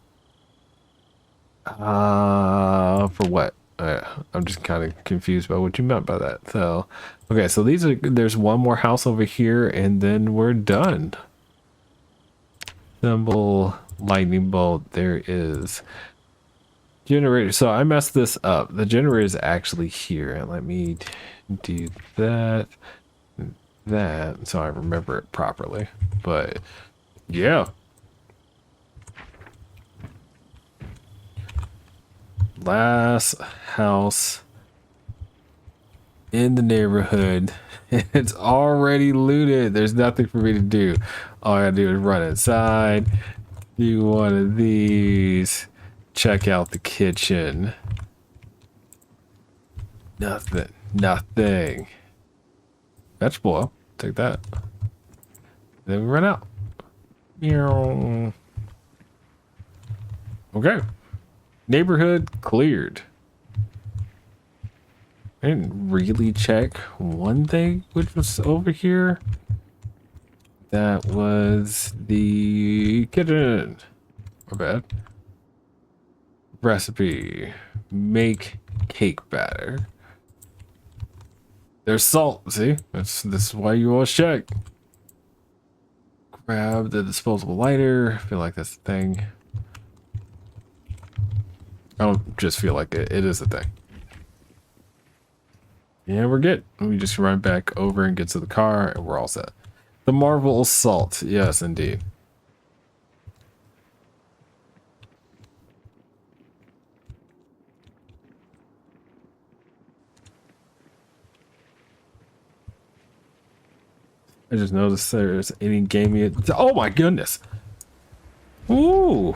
For what? I'm just kind of confused about what you meant by that. So, okay, so there's one more house over here, and then we're done. Symbol, lightning bolt. There is generator. So I messed this up. The generator is actually here. Let me do that, so I remember it properly. But yeah. Last house in the neighborhood. It's already looted. There's nothing for me to do. All I gotta do is run inside, do one of these, check out the kitchen. Nothing. Vegetable oil. Take that. Then we run out. Okay. Neighborhood cleared. I didn't really check one thing which was over here. That was the kitchen. My bad. Recipe. Make cake batter. There's salt. See? This is why you always check. Grab the disposable lighter. I feel like that's the thing. I don't just feel like it. It is a thing. Yeah, we're good. We just run back over and get to the car, and we're all set. The Marvel salt. Yes, indeed. I just noticed there's any gaming. Oh my goodness. Ooh.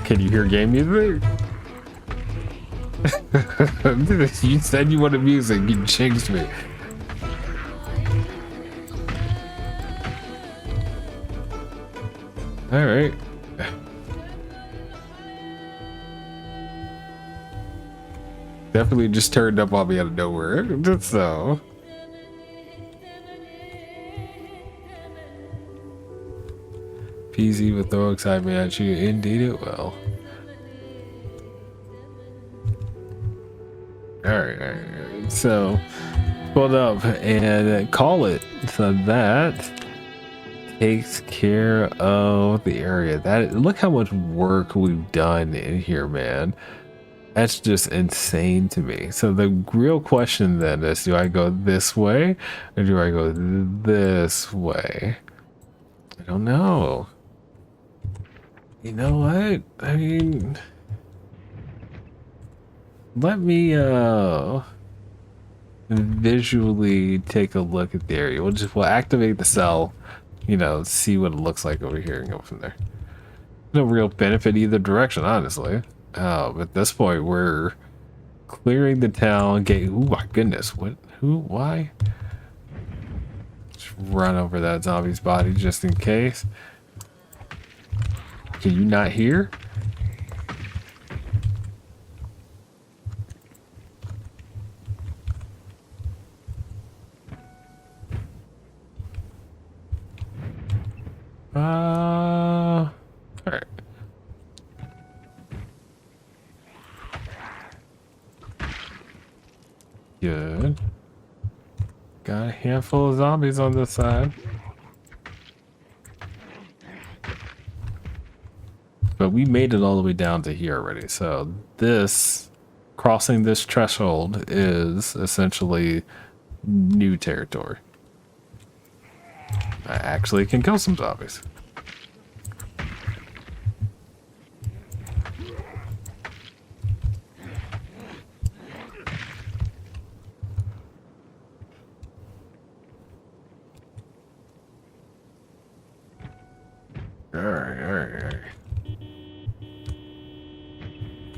Can you hear game music? You said you wanted music. You changed me. All right. Definitely just turned up on me out of nowhere. Just so. PZ will throw excitement at you. Indeed it will. Alright. So, pulled up and call it. So that takes care of the area. That, look how much work we've done in here, man. That's just insane to me. So the real question then is, do I go this way or do I go this way? I don't know. You know what? I mean, let me visually take a look at the area. We'll activate the cell, you know, see what it looks like over here and go from there. No real benefit either direction, honestly. At this point, we're clearing the town gate. Oh my goodness, what? Who? Why? Just run over that zombie's body just in case. Can you not hear? All right. Good. Got a handful of zombies on this side. But we made it all the way down to here already. So this, crossing this threshold is essentially new territory. I actually can kill some zombies. All right.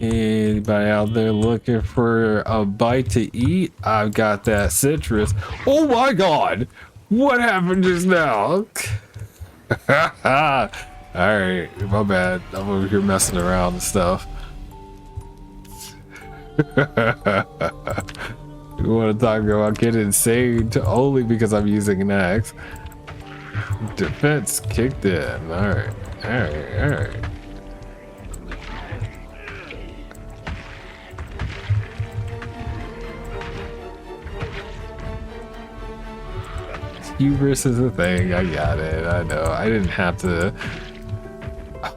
Anybody out there looking for a bite to eat? I've got that citrus. Oh my God! What happened just now? All right, my bad. I'm over here messing around and stuff. You want to talk about getting insane only because I'm using an axe? Defense kicked in. All right. Hubris is a thing. I got it. I know. I didn't have to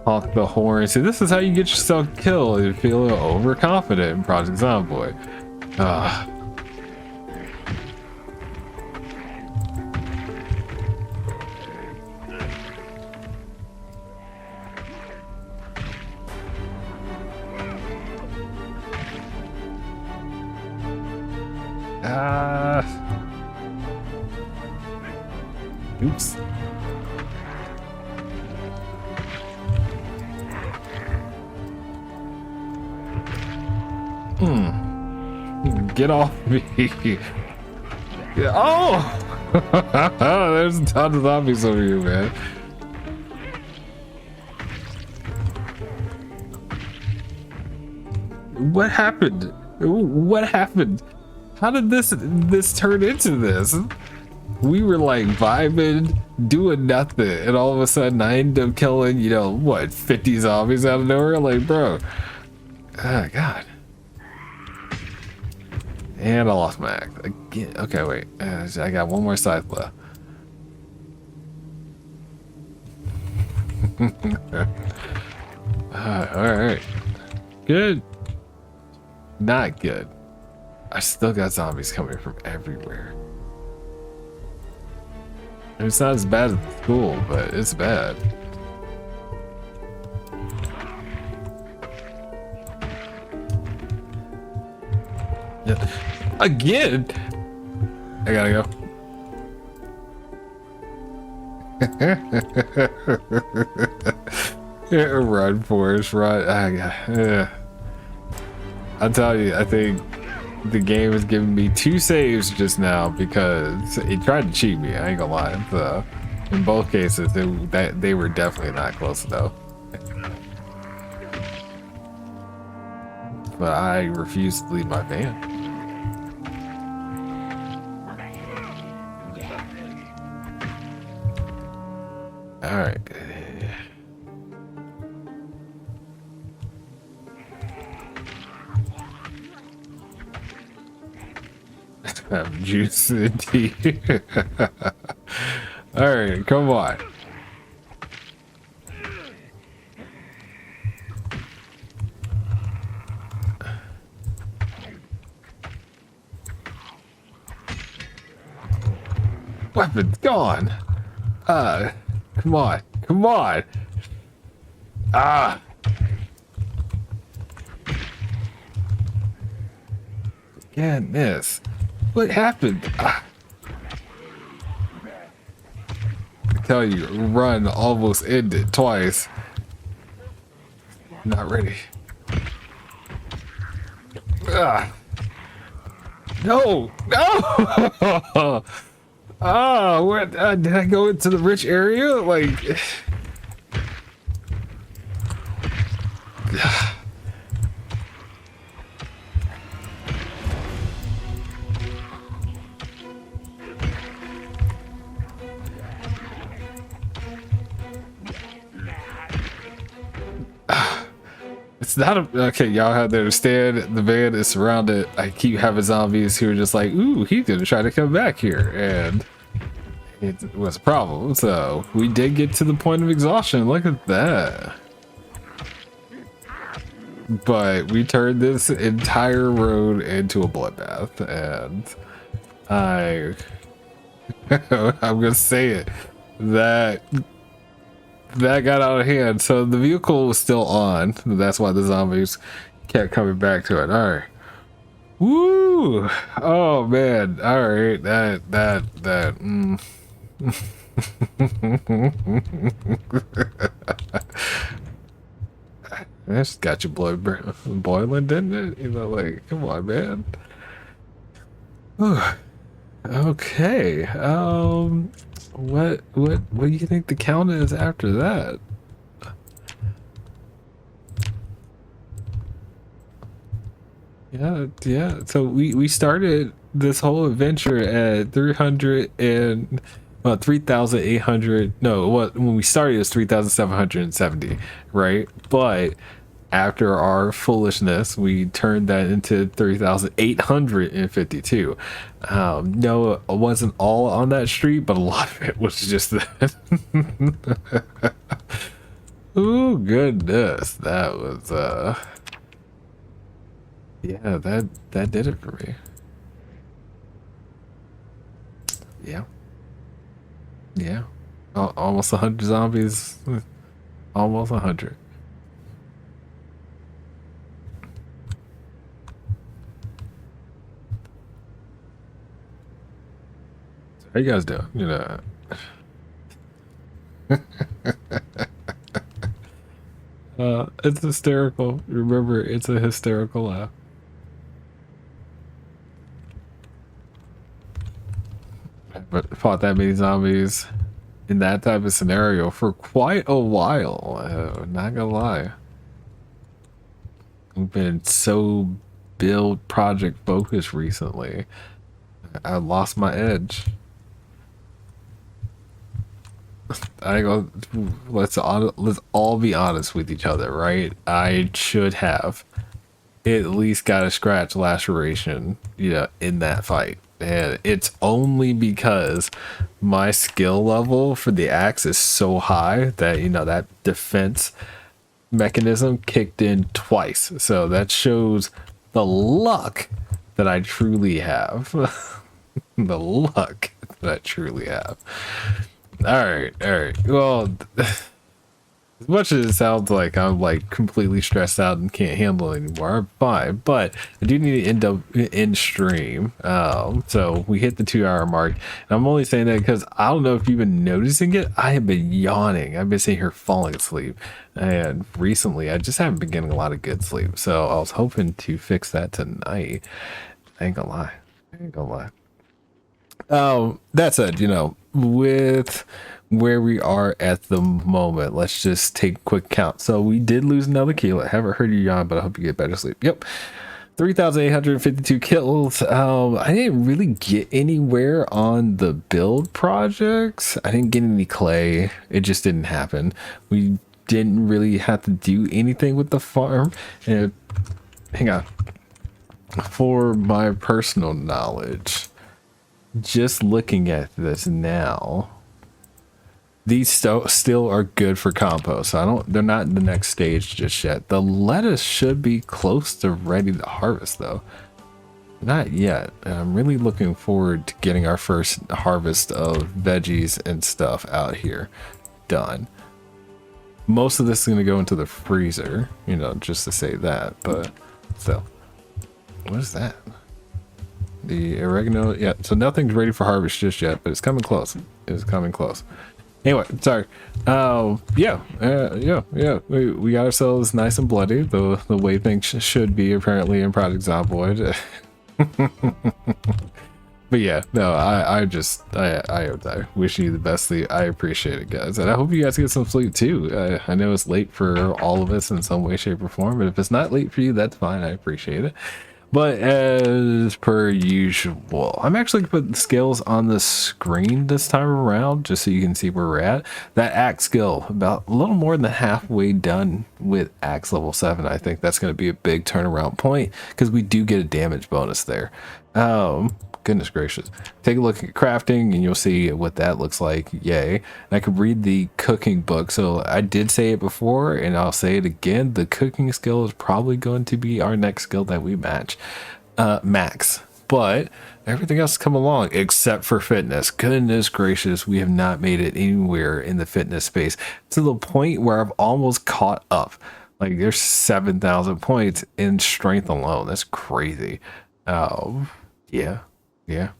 honk the horn. See, this is how you get yourself killed. You feel overconfident in Project Zomboid. Oops. Get off me. Oh! There's a ton of zombies over here, man. What happened? What happened? How did this turn into this? We were like vibing, doing nothing, and all of a sudden I end up killing, you know, what, 50 zombies out of nowhere? Like, bro. Oh, God. And I lost my axe again. Okay, wait. I got one more scythe left. Alright. Good. Not good. I still got zombies coming from everywhere. It's not as bad as school, but it's bad. Yeah. Again? I gotta go. Run, Forrest, run. I'll tell you, I think the game is giving me 2 saves just now because it tried to cheat me. I ain't gonna lie. So in both cases, they were definitely not close enough. But I refuse to leave my van. All right. Have juice and tea. All right, come on. Weapons gone. Come on, come on. Ah. Goodness. What happened? Ah. I tell you, run almost ended twice. Not ready. Ah. No! No! Oh, what? Did I go into the rich area? Like... It's not a... Okay, y'all have to understand, the van is surrounded. I keep having zombies who are just like, ooh, he's gonna try to come back here. And it was a problem. So we did get to the point of exhaustion. Look at that. But we turned this entire road into a bloodbath. And I'm gonna say it. That got out of hand. So the vehicle was still on. That's why the zombies kept coming back to it. All right. Woo! Oh man. All right. That. That's got your blood boiling, didn't it? You know, like, come on, man. Whew. Okay. What do you think the count is after that? Yeah. So we started this whole adventure at 3,800. No, when we started it was 3,770, right? But after our foolishness, we turned that into 3,852. No, it wasn't all on that street, but a lot of it was just that. Oh goodness, that was yeah, that did it for me. Yeah, almost 100 zombies, almost 100. How you guys doing? You know. It's hysterical. Remember, it's a hysterical laugh. But fought that many zombies in that type of scenario for quite a while. Not gonna lie. I've been so build project focused recently. I lost my edge. Let's all be honest with each other, right? I should have at least got a scratch laceration, in that fight. And it's only because my skill level for the axe is so high that, that defense mechanism kicked in twice. So that shows the luck that I truly have. The luck that I truly have. All right. Well, as much as it sounds like I'm like completely stressed out and can't handle it anymore, I'm fine. But I do need to end stream. So we hit the 2-hour mark. And I'm only saying that because I don't know if you've been noticing it. I have been yawning. I've been sitting here falling asleep. And recently, I just haven't been getting a lot of good sleep. So I was hoping to fix that tonight. I ain't gonna lie. That said, with where we are at the moment, let's just take a quick count. So we did lose another kill. I haven't heard you yawn, but I hope you get better sleep. Yep. 3,852 kills. I didn't really get anywhere on the build projects. I didn't get any clay. It just didn't happen. We didn't really have to do anything with the farm. And hang on. For my personal knowledge, just looking at this now, these still are good for compost. They're not in the next stage just yet. The lettuce should be close to ready to harvest though. Not yet. And I'm really looking forward to getting our first harvest of veggies and stuff out here done. Most of this is going to go into the freezer, you know, just to say that, but still. What is that? The oregano, yeah, so nothing's ready for harvest just yet, but it's coming close. It's coming close. Anyway, sorry. Yeah, we got ourselves nice and bloody, the way things should be apparently in Project Zomboid. But yeah, no, I wish you the best. I appreciate it, guys, and I hope you guys get some sleep too. I know it's late for all of us in some way, shape, or form, but if it's not late for you, that's fine. I appreciate it. But as per usual, I'm actually gonna put the skills on the screen this time around, just so you can see where we're at. That axe skill, about a little more than halfway done with axe level 7. I think that's going to be a big turnaround point because we do get a damage bonus there. Goodness gracious. Take a look at crafting and you'll see what that looks like. Yay. And I could read the cooking book. So I did say it before and I'll say it again. The cooking skill is probably going to be our next skill that we max. But everything else has come along except for fitness. Goodness gracious, we have not made it anywhere in the fitness space to the point where I've almost caught up. Like there's 7,000 points in strength alone. That's crazy. Yeah.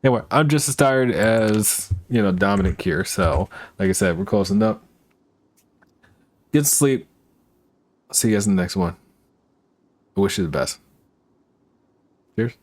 Anyway, I'm just as tired as, you know, Dominic here. So, like I said, we're closing up. Get some sleep. See you guys in the next one. I wish you the best. Cheers.